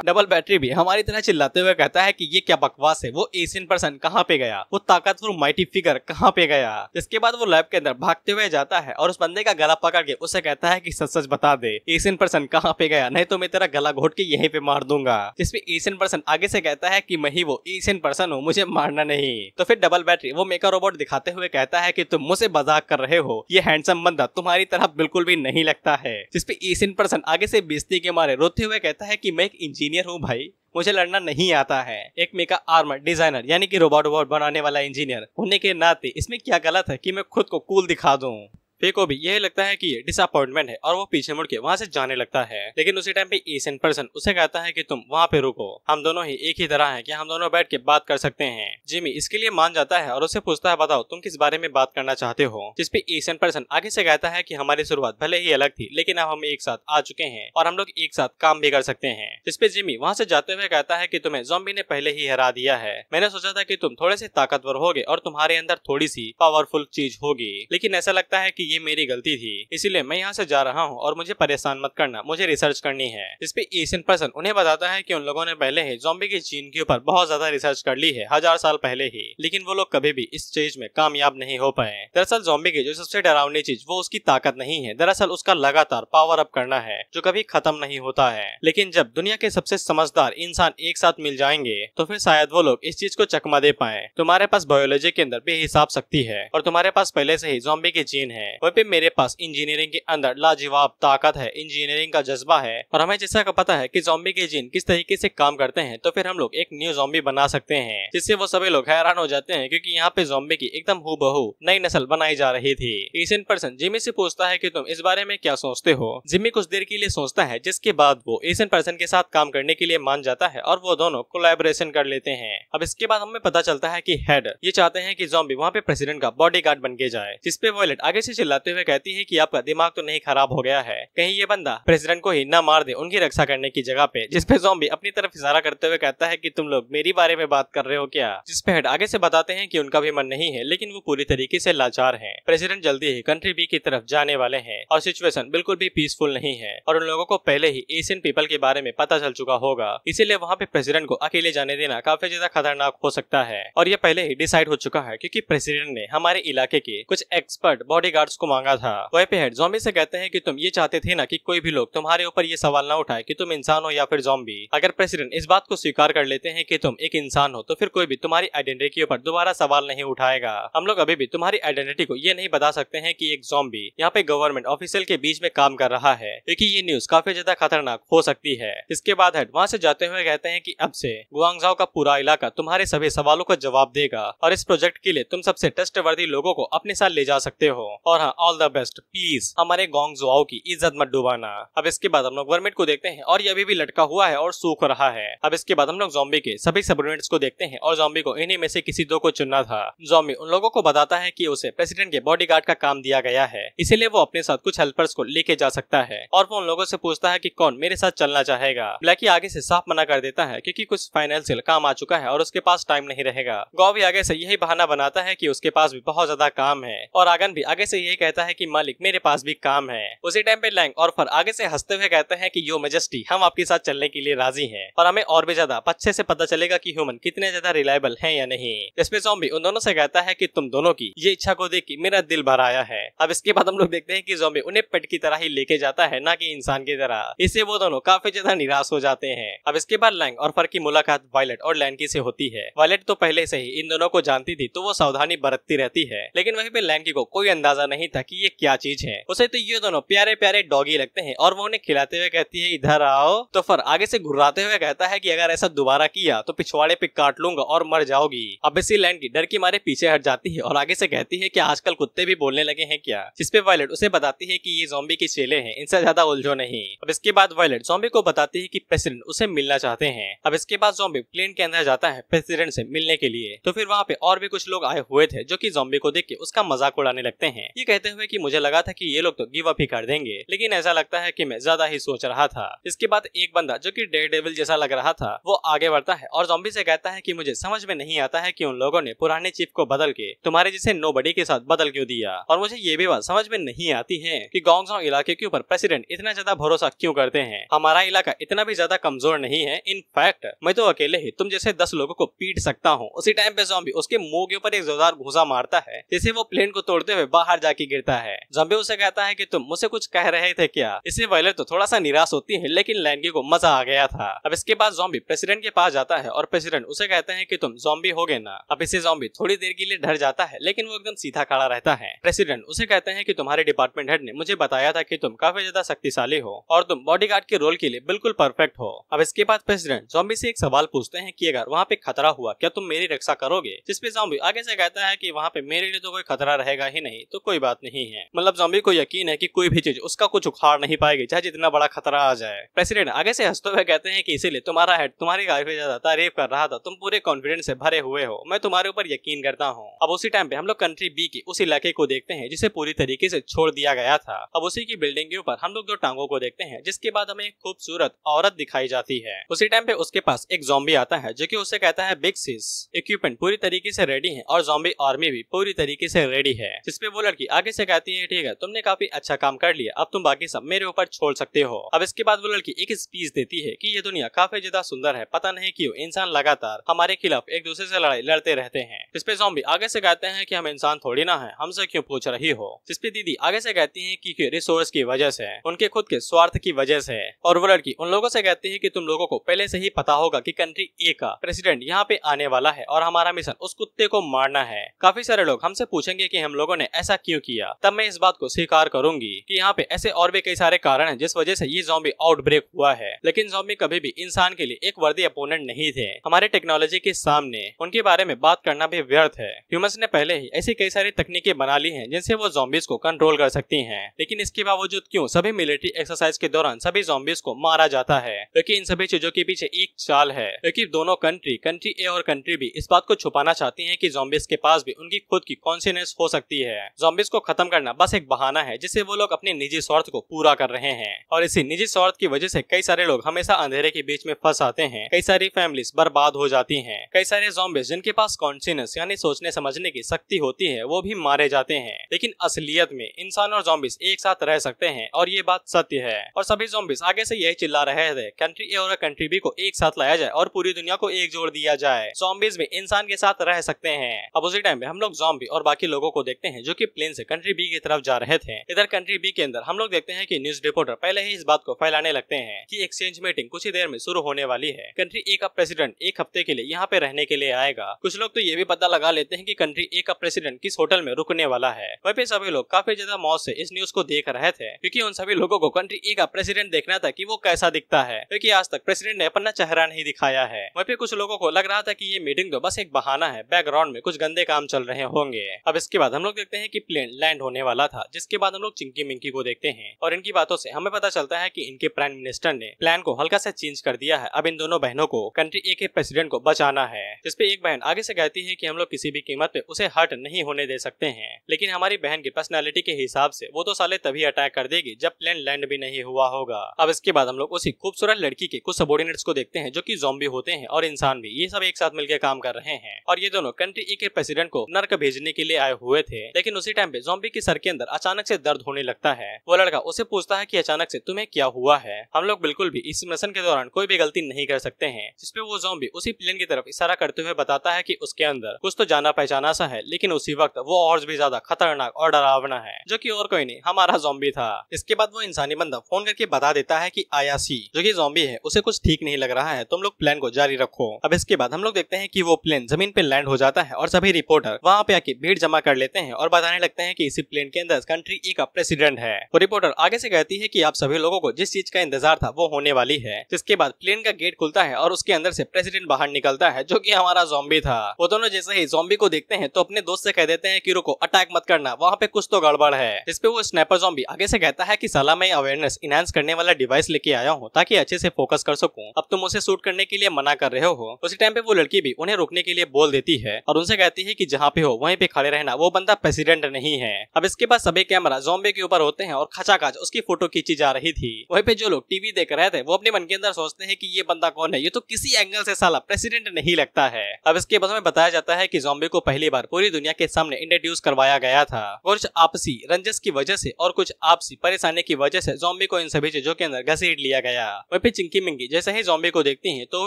डबल बैटरी भी हमारी तरह चिल्लाते हुए कहता है कि ये क्या बकवास है, वो एशियन पर्सन कहाँ पे गया, वो ताकतवर माइटी फिगर कहाँ पे गया। इसके बाद वो लैब के अंदर भागते हुए जाता है और उस बंदे का गला पकड़ के उसे कहता है कि सच सच बता दे एशियन पर्सन कहाँ पे गया, नहीं तो मैं तेरा गला घोट के यहीं पे मार दूंगा। जिसपे एशियन पर्सन आगे से कहता है कि मैं ही वो एशियन पर्सन हूँ, मुझे मारना नहीं। तो फिर डबल बैटरी वो मेका रोबोट दिखाते हुए कहता है कि तुम मुझसे मजाक कर रहे हो, ये हैंडसम बंदा तुम्हारी तरह बिल्कुल भी नहीं लगता है। जिसपे एशियन पर्सन आगे से बेइज्जती के मारे रोते हुए कहता है कि मैं एक इंजीनियर हूँ भाई, मुझे लड़ना नहीं आता है। एक मेका आर्मर डिजाइनर यानी कि रोबोट बनाने वाला इंजीनियर होने के नाते इसमें क्या गलत है कि मैं खुद को कूल दिखा दूं। फे को भी यही लगता है कि ये डिसअपॉइंटमेंट है और वो पीछे मुड़ के वहाँ से जाने लगता है, लेकिन उसी टाइम पे एशियन पर्सन उसे कहता है कि तुम वहाँ पे रुको, हम दोनों ही एक ही तरह हैं कि हम दोनों बैठ के बात कर सकते हैं। जिमी इसके लिए मान जाता है और उसे पूछता है बताओ तुम किस बारे में बात करना चाहते हो। जिसपे एशियन पर्सन आगे से कहता है कि हमारी शुरुआत भले ही अलग थी लेकिन अब हम एक साथ आ चुके हैं और हम लोग एक साथ काम भी कर सकते हैं। जिसपे जिमी वहाँ से जाते हुए कहता है कि तुम्हें ज़ॉम्बी ने पहले ही हरा दिया है, मैंने सोचा था कि तुम थोड़े से ताकतवर होगे और तुम्हारे अंदर थोड़ी सी पावरफुल चीज होगी, लेकिन ऐसा लगता है कि ये मेरी गलती थी, इसीलिए मैं यहाँ से जा रहा हूँ और मुझे परेशान मत करना, मुझे रिसर्च करनी है। इस पे एशियन पर्सन उन्हें बताता है कि उन लोगों ने पहले ही ज़ॉम्बी के जीन के ऊपर बहुत ज्यादा रिसर्च कर ली है 1000 साल पहले ही, लेकिन वो लोग कभी भी इस चीज में कामयाब नहीं हो पाए। दरअसल ज़ॉम्बी की जो सबसे डरावनी चीज वो उसकी ताकत नहीं है, दरअसल उसका लगातार पावर अप करना है जो कभी खत्म नहीं होता है। लेकिन जब दुनिया के सबसे समझदार इंसान एक साथ मिल जाएंगे तो फिर शायद वो लोग इस चीज को चकमा दे पाए। तुम्हारे पास बायोलॉजी के अंदर बेहिसाब शक्ति है और तुम्हारे पास पहले से ही ज़ॉम्बी के जीन है, वहीं पे मेरे पास इंजीनियरिंग के अंदर लाजवाब ताकत है, इंजीनियरिंग का जज्बा है और हमें जैसा का पता है कि ज़ॉम्बी के जीन किस तरीके से काम करते हैं, तो फिर हम लोग एक न्यू ज़ॉम्बी बना सकते हैं जिससे वो सभी लोग हैरान हो जाते हैं क्योंकि यहाँ पे ज़ॉम्बी की एकदम हूबहू नई नस्ल बनाई जा रही थी। एशियन पर्सन जिमी से पूछता है कि तुम इस बारे में क्या सोचते हो। जिमी कुछ देर के लिए सोचता है जिसके बाद वो एशियन पर्सन के साथ काम करने के लिए मान जाता है और वो दोनों कोलैबोरेशन कर लेते हैं। अब इसके बाद हमें पता चलता है कि हेड ये चाहते हैं कि ज़ॉम्बी वहाँ पे प्रेसिडेंट का बॉडीगार्ड बन के जाए, जिसपे वॉयलेट आगे से चिल्लाते हुए कहती है कि आपका दिमाग तो नहीं खराब हो गया है, कहीं ये बंदा प्रेसिडेंट को ही ना मार दे उनकी रक्षा करने की जगह पे। जिसपे ज़ॉम्बी अपनी तरफ इशारा करते हुए कहता है कि तुम लोग मेरी बारे में बात कर रहे हो क्या। जिसपे हेड आगे से बताते हैं कि उनका भी मन नहीं है लेकिन वो पूरी तरीके से लाचार है। प्रेसिडेंट जल्दी ही कंट्री बी की तरफ जाने वाले हैं और सिचुएशन बिल्कुल भी पीसफुल नहीं है और उन लोगों को पहले ही एशियन पीपल के बारे में पता चल चुका होगा, इसीलिए वहाँ पे प्रेसिडेंट को अकेले जाने देना काफी ज्यादा खतरनाक हो सकता है। और ये पहले ही डिसाइड हो चुका है क्योंकि प्रेसिडेंट ने हमारे इलाके के कुछ एक्सपर्ट बॉडीगार्ड्स को मांगा था। वहीं पे हेड ज़ॉम्बी से कहते हैं कि तुम ये चाहते थे ना कि कोई भी लोग तुम्हारे ऊपर ये सवाल ना उठाए कि तुम इंसान हो या फिर ज़ॉम्बी। अगर प्रेसिडेंट इस बात को स्वीकार कर लेते हैं कि तुम एक इंसान हो तो फिर कोई भी तुम्हारी आइडेंटिटी के ऊपर दोबारा सवाल नहीं उठाएगा। हम लोग अभी भी तुम्हारी आइडेंटिटी को ये नहीं बता सकते हैं कि एक ज़ॉम्बी यहाँ पे गवर्नमेंट ऑफिशियल के बीच में काम कर रहा है, क्योंकि ये न्यूज काफी ज्यादा खतरनाक हो सकती है। इसके बाद हेड वहाँ से जाते हुए कहते हैं कि अब से गुआंगझाओ का पूरा इलाका तुम्हारे सभी सवालों का जवाब देगा और इस प्रोजेक्ट के लिए तुम सबसे ट्रस्टवर्दी लोगों को अपने साथ ले जा सकते हो। और हाँ, ऑल द बेस्ट, प्लीज हमारे गुआंगझाओ की इज्जत मत डुबाना। अब इसके बाद हम लोग गवर्नमेंट को देखते हैं और ये अभी भी लटका हुआ है और सूख रहा है। अब इसके बाद हम लोग ज़ॉम्बी के सभी सबऑर्डिनेट्स को देखते हैं और ज़ॉम्बी को इन्हीं में से किसी दो को चुनना था। ज़ॉम्बी उन लोगों को बताता है कि उसे प्रेसिडेंट के बॉडीगार्ड का काम दिया गया है, इसीलिए वो अपने साथ कुछ हेल्पर्स को लेके जा सकता है और वो उन लोगों से पूछता है कि कौन मेरे साथ चलना चाहेगा। ब्लैकी आगे से साफ मना कर देता है क्योंकि कुछ फाइनेंशियल काम आ चुका है और उसके पास टाइम नहीं रहेगा। गौ भी आगे से यही बहाना बनाता है कि उसके पास भी बहुत ज्यादा काम है और आगन भी आगे से यही कहता है कि मालिक मेरे पास भी काम है। उसी टाइम पे लैंग और फर आगे से हंसते हुए कहते हैं कि यो मेजेस्टी, हम आपके साथ चलने के लिए राजी हैं और हमें और भी ज्यादा अच्छे से पता चलेगा कि ह्यूमन कितने ज्यादा रिलायबल हैं या नहीं। इसमें ज़ॉम्बी उन दोनों से कहता है कि तुम दोनों की ये इच्छा को देख के मेरा दिल भर आया है। अब इसके बाद हम लोग देखते हैं कि ज़ॉम्बी उन्हें पेट की तरह ही लेके जाता है, ना कि इंसान की तरह। इससे वो दोनों काफी ज्यादा निराश हो जाते हैं। अब इसके बाद लैंग और फर की मुलाकात वायलेट और लैंकी से होती है। वायलेट तो पहले से ही इन दोनों को जानती थी तो वो सावधानी बरतती रहती है, लेकिन वहीं पे लैंकी को कोई अंदाजा नहीं था कि ये क्या चीज है। उसे तो ये दोनों प्यारे प्यारे डॉगी लगते हैं और वो उन्हें खिलाते हुए कहती है इधर आओ। तो फर आगे से घुर्राते हुए कहता है कि अगर ऐसा दोबारा किया तो पिछवाड़े पे काट लूंगा और मर जाओगी। अब इसी लैंकी डर के मारे पीछे हट जाती है और आगे से कहती है कि आजकल कुत्ते भी बोलने लगे हैं क्या। जिसपे वायलेट उसे बताती है कि ये ज़ॉम्बी के चेले हैं, इनसे ज्यादा उलझो नहीं। अब इसके बाद वायलेट ज़ॉम्बी को बताती है कि प्रेसिडेंट उसे मिलना चाहते हैं। अब इसके बाद ज़ॉम्बी प्लेन के अंदर जाता है प्रेसिडेंट से मिलने के लिए। तो फिर वहाँ पे और भी कुछ लोग आए हुए थे जो कि ज़ॉम्बी को देख के उसका मजाक उड़ाने लगते हैं, ये कहते हुए कि मुझे लगा था कि ये लोग तो गिव अप ही कर देंगे, लेकिन ऐसा लगता है कि मैं ज्यादा ही सोच रहा था। इसके बाद एक बंदा जो कि डेयरडेविल जैसा लग रहा था वो आगे बढ़ता है और ज़ॉम्बी से कहता है कि मुझे समझ में नहीं आता है कि उन लोगों ने पुराने चीफ को बदल के तुम्हारे जैसे नोबडी के साथ बदल क्यों दिया, और मुझे ये भी बात समझ में नहीं आती है कि गुआंगझाओ इलाके के ऊपर प्रेसिडेंट इतना ज्यादा भरोसा क्यों करते हैं। हमारा इलाका इतना भी ज्यादा कमजोर नहीं है, इनफैक्ट मैं तो अकेले ही तुम जैसे 10 लोगों को पीट सकता हूँ। उसी टाइम पे ज़ॉम्बी उसके मुंह के ऊपर एक जोरदार घूंसा मारता है जिससे वो प्लेन को तोड़ते हुए बाहर जाके गिरता है। ज़ॉम्बी उसे कहता है कि तुम मुझसे कुछ कह रहे थे क्या। इससे वायलेट तो थोड़ा सा निराश होती है, लेकिन लैंकी को मजा आ गया था। अब इसके बाद ज़ॉम्बी प्रेसिडेंट के पास जाता है और प्रेसिडेंट उसे कहते हैं कि तुम ज़ॉम्बी हो गए ना। अब इसे ज़ॉम्बी थोड़ी देर के लिए डर जाता है, लेकिन वो एकदम सीधा खड़ा रहता है। प्रेसिडेंट उसे कहते हैं कि तुम्हारे डिपार्टमेंट हेड ने मुझे बताया था कि तुम काफी ज्यादा शक्तिशाली हो और तुम बॉडीगार्ड के रोल के लिए बिल्कुल परफेक्ट हो। अब इसके बाद प्रेसिडेंट ज़ॉम्बी से एक सवाल पूछते हैं कि अगर वहाँ पे खतरा हुआ क्या तुम मेरी रक्षा करोगे। जिसपे ज़ॉम्बी आगे से कहता है कि वहाँ पे मेरे लिए तो कोई खतरा रहेगा ही नहीं, तो कोई बात नहीं है। मतलब ज़ॉम्बी को यकीन है कि कोई भी चीज उसका कुछ उखाड़ नहीं पाएगी, चाहे जितना बड़ा खतरा आ जाए। प्रेसिडेंट आगे से हंसते हुए कहते हैं कि इसीलिए तुम्हारा हेड तुम्हारी काफी ज्यादा तारीफ कर रहा था, तुम पूरे कॉन्फिडेंस से भरे हुए हो, मैं तुम्हारे ऊपर यकीन करता हूँ। अब उसी टाइम पे हम लोग कंट्री बी के उस इलाके को देखते हैं जिसे पूरी तरीके से छोड़ दिया गया था। अब उसी की बिल्डिंग के ऊपर हम लोग दो टांगों को देखते हैं, जिसके बाद हमें एक खूबसूरत औरत दिखाई जाती है। उसी टाइम पे उसके पास एक ज़ॉम्बी आता है जो कि उसे कहता है बिग सिस, इक्विपमेंट पूरी तरीके से रेडी है और ज़ॉम्बी आर्मी भी पूरी तरीके से रेडी है। जिसपे वो लड़की आगे से कहती है ठीक है तुमने काफी अच्छा काम कर लिया, अब तुम बाकी सब मेरे ऊपर छोड़ सकते हो। अब इसके बाद वो लड़की एक स्पीच देती है कि ये दुनिया काफी ज्यादा सुंदर है, पता नहीं क्यों इंसान लगातार हमारे खिलाफ एक दूसरे से लड़ाई लड़ते रहते हैं। जिसपे ज़ॉम्बी आगे से कहते हैं कि हम इंसान थोड़ी ना है, हमसे क्यों पूछ रही हो। जिसपे दीदी आगे से कहती है कि रिसोर्स की वजह से, उनके खुद के स्वार्थ की वजह से। और वो लड़की उन लोगों से कहती है कि तुम लोगों को पहले से ही पता होगा कि कंट्री ए का प्रेसिडेंट यहाँ पे आने वाला है और हमारा मिशन उस कुत्ते को मारना है। काफी सारे लोग हमसे पूछेंगे कि हम लोगों ने ऐसा क्यों किया, तब मैं इस बात को स्वीकार करूंगी कि यहाँ पे ऐसे और भी कई सारे कारण हैं जिस वजह से ये ज़ॉम्बी आउटब्रेक हुआ है। लेकिन ज़ॉम्बी कभी भी इंसान के लिए एक वर्दी अपोनेंट नहीं थे। हमारे टेक्नोलॉजी के सामने उनके बारे में बात करना भी व्यर्थ है। ह्यूमंस ने पहले ही ऐसी कई सारी तकनीकें बना ली हैं जिनसे वो ज़ॉम्बीज को कंट्रोल कर सकती हैं। लेकिन इसके बावजूद क्यों सभी मिलिट्री एक्सरसाइज के दौरान सभी ज़ॉम्बीज को मारा जाता है? क्योंकि इन सभी चीजों के पीछे एक चाल है। क्योंकि दोनों कंट्री ए और कंट्री बी इस बात को छुपाना चाहती हैं कि ज़ॉम्बीज के पास भी उनकी खुद की कॉन्शियसनेस हो सकती है। ज़ॉम्बीज को खत्म करना बस एक बहाना है जिससे वो लोग अपने निजी स्वार्थ को पूरा कर रहे हैं। और इसी निजी स्वार्थ की वजह से कई सारे लोग हमेशा अंधेरे के बीच में फंस आते हैं। कई सारी फैमिलीज बर्बाद हो जाती हैं। कई सारे ज़ॉम्बीज जिनके पास कॉन्शियसनेस यानी सोचने समझने की शक्ति होती है वो भी मारे जाते हैं। लेकिन असलियत में इंसान और ज़ॉम्बीज एक साथ रह सकते हैं और ये बात सत्य है। और सभी ज़ॉम्बीज आगे से यही चिल्ला रहे थे कंट्री ए और कंट्री बी को एक साथ लाया जाए और पूरी दुनिया को एक जोड़ दिया जाए। ज़ॉम्बीज भी इंसान के साथ रह सकते हैं। अब उसी टाइम पे हम लोग ज़ॉम्बी और बाकी लोगों को देखते हैं जो कि प्लेन से कंट्री बी की तरफ जा रहे थे। इधर कंट्री बी के अंदर हम लोग देखते हैं कि न्यूज रिपोर्टर पहले ही इस बात को फैलाने लगते हैं कि एक्सचेंज मीटिंग कुछ ही देर में शुरू होने वाली है। कंट्री ए का प्रेसिडेंट एक हफ्ते के लिए यहाँ पे रहने के लिए आएगा। कुछ लोग तो ये भी पता लगा लेते हैं कि कंट्री ए का प्रेसिडेंट किस होटल में रुकने वाला है। वहीं पे सभी लोग काफी ज्यादा मौज से इस न्यूज को देख रहे थे क्योंकि उन सभी लोगों को कंट्री ए का प्रेसिडेंट देखना था कि वो कैसा दिखता है, क्योंकि आज तक प्रेसिडेंट ने अपना चेहरा नहीं दिखाया है। वहीं पे कुछ लोगों को लग रहा था कि ये मीटिंग तो बस एक बहाना है, बैकग्राउंड में कुछ गंदे काम चल रहे होंगे। अब इसके बाद हम लोग देखते हैं कि प्लेन लैंड होने वाला था, जिसके बाद हम लोग चिंकी मिंकी को देखते हैं और इनकी बातों से हमें पता चलता है कि इनके प्राइम मिनिस्टर ने प्लान को हल्का सा चेंज कर दिया है। अब इन दोनों बहनों को कंट्री ए के प्रेसिडेंट को बचाना है। जिसपे एक बहन आगे से कहती है कि हम लोग किसी भी कीमत पे उसे हर्ट नहीं होने दे सकते हैं। लेकिन हमारी बहन की पर्सनैलिटी के हिसाब से वो तो साले तभी अटैक कर देगी जब प्लेन लैंड भी नहीं हुआ होगा। अब इसके बाद हम लोग उसी खूबसूरत लड़की के कुछ सबॉर्डिनेट्स को देखते हैं जो कि ज़ॉम्बी होते हैं और इंसान भी, ये सब एक साथ मिलकर काम कर रहे हैं। और ये दोनों कंट्री ए के प्रेसिडेंट को नर्क भेजने के लिए आए हुए थे। लेकिन उसी टाइम पे ज़ॉम्बी के सर के अंदर अचानक से दर्द होने लगता है। वो लड़का उसे पूछता है कि अचानक से तुम्हें क्या हुआ है? हम लोग बिल्कुल भी इस मिशन के दौरान कोई भी गलती नहीं कर सकते हैं। जिसपे वो ज़ॉम्बी उसी प्लेन की तरफ इशारा करते हुए बताता है कि उसके अंदर कुछ तो जाना पहचाना सा है, लेकिन उसी वक्त वो और भी ज्यादा खतरनाक और डरावना है, जो कि और कोई नहीं हमारा ज़ॉम्बी था। इसके बाद वो इंसानी बंदा फोन करके बता देता है कि आयासी जो कि ज़ॉम्बी है उसे कुछ ठीक नहीं लग रहा है, तुम लोग प्लान को जारी रखो। अब इसके बाद हम लोग देखते हैं कि वो प्लेन जमीन पे लैंड हो जाता है और सभी रिपोर्टर वहाँ पे आके भीड़ जमा कर लेते हैं और बताने लगते हैं कि इसी प्लेन के अंदर कंट्री ए का प्रेसिडेंट है। वो रिपोर्टर आगे से कहती है कि आप सभी लोगों को जिस चीज का इंतजार था वो होने वाली है। जिसके बाद प्लेन का गेट खुलता है और उसके अंदर से प्रेसिडेंट बाहर निकलता है जो कि हमारा ज़ॉम्बी था। वो दोनों जैसे ही ज़ॉम्बी को देखते हैं तो अपने दोस्त से कह देते हैं कि रुको, अटैक मत करना, वहाँ पे कुछ तो गड़बड़ है। जिसपे वो स्नाइपर ज़ॉम्बी आगे से कहता है कि साला मैं अवेयरनेस इनहांस करने वाला डिवाइस लेके आया हूँ ताकि अच्छे से फोकस कर सकूं, अब तुम उसे शूट करने के लिए मना कर रहे हो। उसी टाइम पे वो लड़की भी उन्हें रोकने के लिए बोल देती है और उनसे कहती है कि जहाँ पे हो वहीं पे खड़े रहना, वो बंदा प्रेसिडेंट नहीं है। अब इसके बाद सभी कैमरा ज़ॉम्बी के ऊपर होते हैं और खचाखच उसकी फोटो खींची जा रही थी। वहीं पे जो लोग टीवी देख रहे थे वो अपने मन के अंदर सोचते हैं कि ये बंदा कौन है, ये तो किसी एंगल से साला प्रेसिडेंट नहीं लगता है। अब इसके बाद हमें बताया जाता है कि ज़ॉम्बी को पहली बार पूरी दुनिया के सामने इंट्रोड्यूस करवाया गया था। कुछ आपसी रंजिश की वजह से और कुछ आपसी परेशानी की वजह से ज़ॉम्बी को इन सभी चीजों के अंदर घसीट लिया गया। वहीं पे चिंकी मिंकी जैसे ही ज़ॉम्बी को देखती हैं तो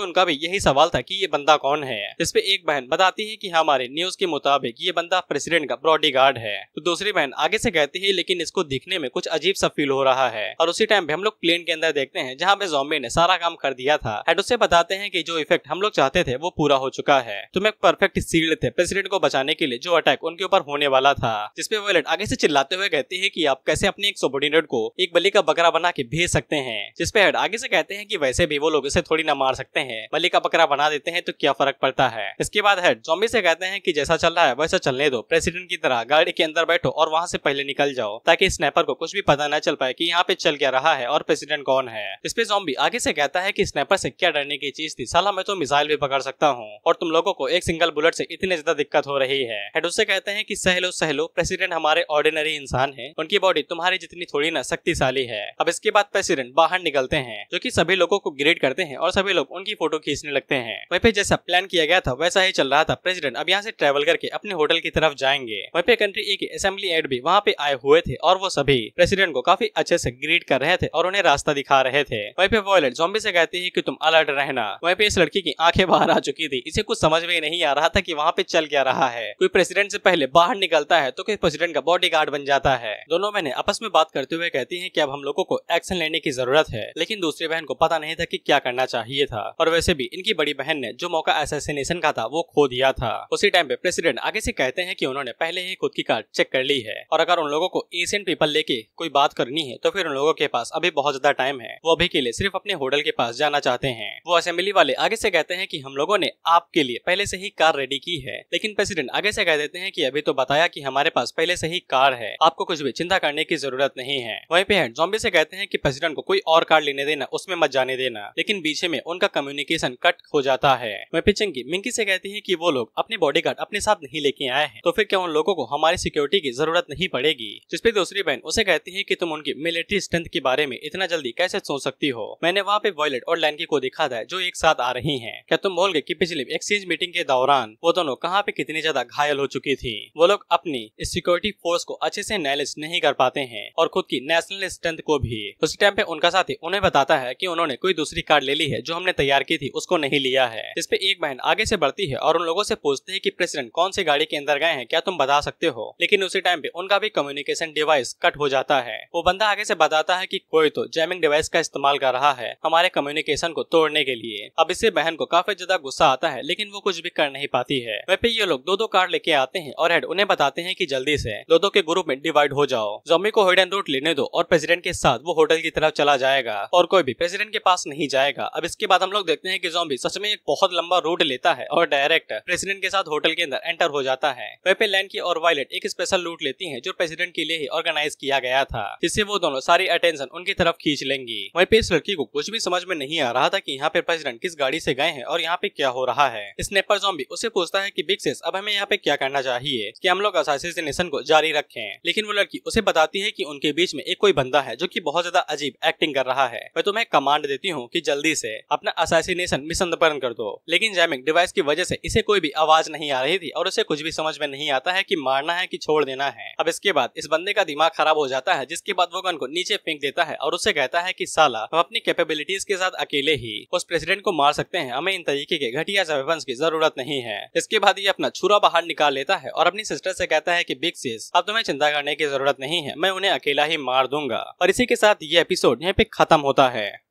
उनका भी यही सवाल था कि ये बंदा कौन है। इस पे एक बहन बताती है कि हमारे न्यूज के मुताबिक ये बंदा प्रेसिडेंट का बॉडीगार्ड है। तो दूसरी बहन आगे से कहती है लेकिन इसको दिखने में कुछ अजीब सा फील हो रहा है। और उसी टाइम पे हम लोग प्लेन के अंदर देखते हैं जहाँ पे ज़ॉम्बी ने सारा काम कर दिया था। हेड उससे बताते हैं कि जो इफेक्ट हम लोग चाहते थे वो पूरा हो चुका है, तुम एक परफेक्ट शील्ड थे प्रेसिडेंट को बचाने के लिए जो अटैक उनके ऊपर होने वाला था। जिसपे वॉयलेट आगे से चिल्लाते हुए कहती है कि आप कैसे अपने एक सबॉर्डिनेट को एक बलि का बकरा बना के भेज सकते हैं। जिसपे हेड आगे से कहते हैं कि वैसे भी वो लोग इसे थोड़ी ना मार सकते हैं, बलि का बकरा बना देते हैं तो क्या फर्क पड़ता है। इसके बाद हेड ज़ॉम्बी से कहते हैं कि जैसा चल रहा है वैसा चलने दो, प्रेसिडेंट की तरह गाड़ी के अंदर बैठो और वहाँ से पहले निकल जाओ ताकि स्नाइपर को कुछ भी पता न चल पाए कि यहाँ पे चल क्या रहा है और प्रेसिडेंट कौन है। इसपे ज़ॉम्बी आगे से कहता है कि स्नाइपर से क्या डरने की चीज थी, साला मैं तो मिसाइल भी पकड़ सकता हूँ और तुम लोगों को एक सिंगल बुलेट से इतनी ज्यादा दिक्कत हो रही है। हेड उससे कहते हैं कि सहलो सहलो, प्रेसिडेंट हमारे ऑर्डिनरी इंसान है, उनकी बॉडी तुम्हारी जितनी थोड़ी ना शक्तिशाली है। अब इसके बाद प्रेसिडेंट बाहर निकलते हैं जो कि सभी लोगों को ग्रेड करते हैं और सभी लोग उनकी फोटो खींचने लगते हैं। वहीं पे जैसा प्लान किया गया था वैसा ही चल रहा था। प्रेसिडेंट अब यहाँ से ट्रैवल करके अपने होटल की तरफ जाएंगे। वहीं पे कंट्री ए के असेंबली एड भी वहाँ पे आए हुए थे और वो सभी प्रेसिडेंट को काफी अच्छे से ग्रीट कर रहे थे और उन्हें रास्ता दिखा रहे थे। वहीं पे वॉयलेट ज़ॉम्बी से कहती है कि तुम अलर्ट रहना। वहीं पे इस लड़की की आंखें बाहर आ चुकी थी, इसे कुछ समझ में नहीं आ रहा था कि वहाँ पे चल क्या रहा है। कोई प्रेसिडेंट से पहले बाहर निकलता है तो कोई प्रेसिडेंट का बॉडीगार्ड बन जाता है। दोनों बहनें आपस में बात करते हुए कहती हैं कि अब हम लोगों को एक्शन लेने की जरूरत है, लेकिन दूसरी बहन को पता नहीं था कि क्या करना चाहिए था। और वैसे भी इनकी बड़ी बहन ने जो मौका असैसिनेशन का था वो खो दिया था। उसी टाइम पे प्रेसिडेंट आगे से कहते हैं कि उन्होंने पहले ही खुद की कार्ड चेक कर ली है और अगर उन लोगों को एशियन पीपल लेके कोई बात करनी है तो फिर उन लोगों के पास अभी बहुत ज्यादा टाइम है। वो अभी के लिए सिर्फ अपने होटल के पास जाना चाहते हैं। वो असेंबली वाले आगे से कहते हैं कि हम लोगों ने आपके लिए पहले से ही कार रेडी की है, लेकिन प्रेसिडेंट आगे से कह देते हैं कि अभी तो बताया कि हमारे पास पहले से ही कार है, आपको कुछ भी चिंता करने की जरूरत नहीं है। वहीं पे ज़ॉम्बी से कहते हैं कि प्रेसिडेंट को कोई और कार लेने देना, उसमें मत जाने देना, लेकिन बीच में उनका कम्युनिकेशन कट हो जाता है। वहीं पे चिंकी मिंकी से कहती है कि वो लोग अपने बॉडीगार्ड अपने साथ नहीं लेके आए हैं तो फिर क्या उन लोगों को हमारी सिक्योरिटी की जरूरत नहीं पड़ेगी। जिसपे दूसरी बहन उसे कहती है कि तुम उनकी मिलिट्री स्ट्रेंथ के बारे में इतना जल्दी कैसे सोच सकती हो। मैंने वहाँ पे वॉयलेट और लैंकी को देखा था जो एक साथ आ रही हैं। क्या तुम भूल गए कि पिछली एक्सचेंज मीटिंग के दौरान वो दोनों कहाँ पे कितनी ज्यादा घायल हो चुकी थी। वो लोग अपनी इस सिक्योरिटी फोर्स को अच्छे से एनालिसिस नहीं कर पाते हैं और खुद की नेशनल स्ट्रेंथ को भी। उसी टाइम पे उनका साथी उन्हें बताता है कि उन्होंने कोई दूसरी कार्ड ले ली है जो हमने तैयार की थी उसको नहीं लिया है। इस पे एक बहन आगे से बढ़ती है और उन लोगों से पूछती है कि प्रेसिडेंट कौन सी गाड़ी के अंदर गए हैं, क्या तुम बता सकते हो। लेकिन उसी टाइम पे उनका भी कम्युनिकेशन डिवाइस कट हो जाता है। वो बंदा आगे से बताता है कि कोई तो जैमिंग डिवाइस का इस्तेमाल कर रहा है हमारे कम्युनिकेशन को तोड़ने के लिए। अब इससे बहन को काफी ज्यादा गुस्सा आता है, लेकिन वो कुछ भी कर नहीं पाती है। वहीं पे ये लोग दो कार लेके आते हैं और हेड उन्हें बताते हैं कि जल्दी से दो के ग्रुप में डिवाइड हो जाओ। ज़ॉम्बी को हिडन रूट लेने दो और प्रेसिडेंट के साथ वो होटल की तरफ चला जाएगा और कोई भी प्रेसिडेंट के पास नहीं जाएगा। अब इसके बाद हम लोग देखते हैं कि ज़ॉम्बी सच में एक बहुत लंबा रूट लेता है और डायरेक्ट प्रेसिडेंट के साथ होटल के अंदर एंटर हो जाता है। वहीं पे लैंकी और वायलेट एक स्पेशल लूट लेती हैं जो प्रेसिडेंट के लिए ही ऑर्गेनाइज किया गया था, जिससे वो दोनों सारी अटेंशन उनकी तरफ खींच लेंगी। वहीं पे इस लड़की को कुछ भी समझ में नहीं आ रहा था कि यहाँ पे प्रेसिडेंट किस गाड़ी से गए हैं और यहाँ पे क्या हो रहा है। स्नैपर ज़ॉम्बी उसे पूछता है कि बिग सेस अब हमें यहाँ पे क्या करना चाहिए, कि हम लोग असैसिनेशन को जारी रखें। लेकिन वो लड़की उसे बताती है कि उनके बीच में एक कोई बंदा है जो कि बहुत ज्यादा अजीब एक्टिंग कर रहा है। मैं तुम्हें कमांड देती हूँ कि जल्दी से अपना असैसिनेशन मिशन संपन्न कर दो। लेकिन जैमिंग डिवाइस की वजह से इसे कोई भी आवाज नहीं आ रही थी और उसे कुछ भी समझ में नहीं आता है कि मारना है कि छोड़ देना है। अब इसके बाद इस बंदे का दिमाग खराब हो जाता है, जिसके बाद वो गन को नीचे फेंक देता है और उससे कहता है कि साला हम अपनी कैपेबिलिटीज के साथ अकेले ही उस प्रेसिडेंट को मार सकते हैं, हमें इन तरीके के घटिया वेपन्स की जरूरत नहीं है। इसके बाद ये अपना छुरा बाहर निकाल लेता है और अपनी सिस्टर से कहता है कि बिग सिस अब तुम्हें चिंता करने की जरूरत नहीं है, मैं उन्हें अकेला ही मार दूंगा। और इसी के साथ ये एपिसोड यहाँ पे खत्म होता है।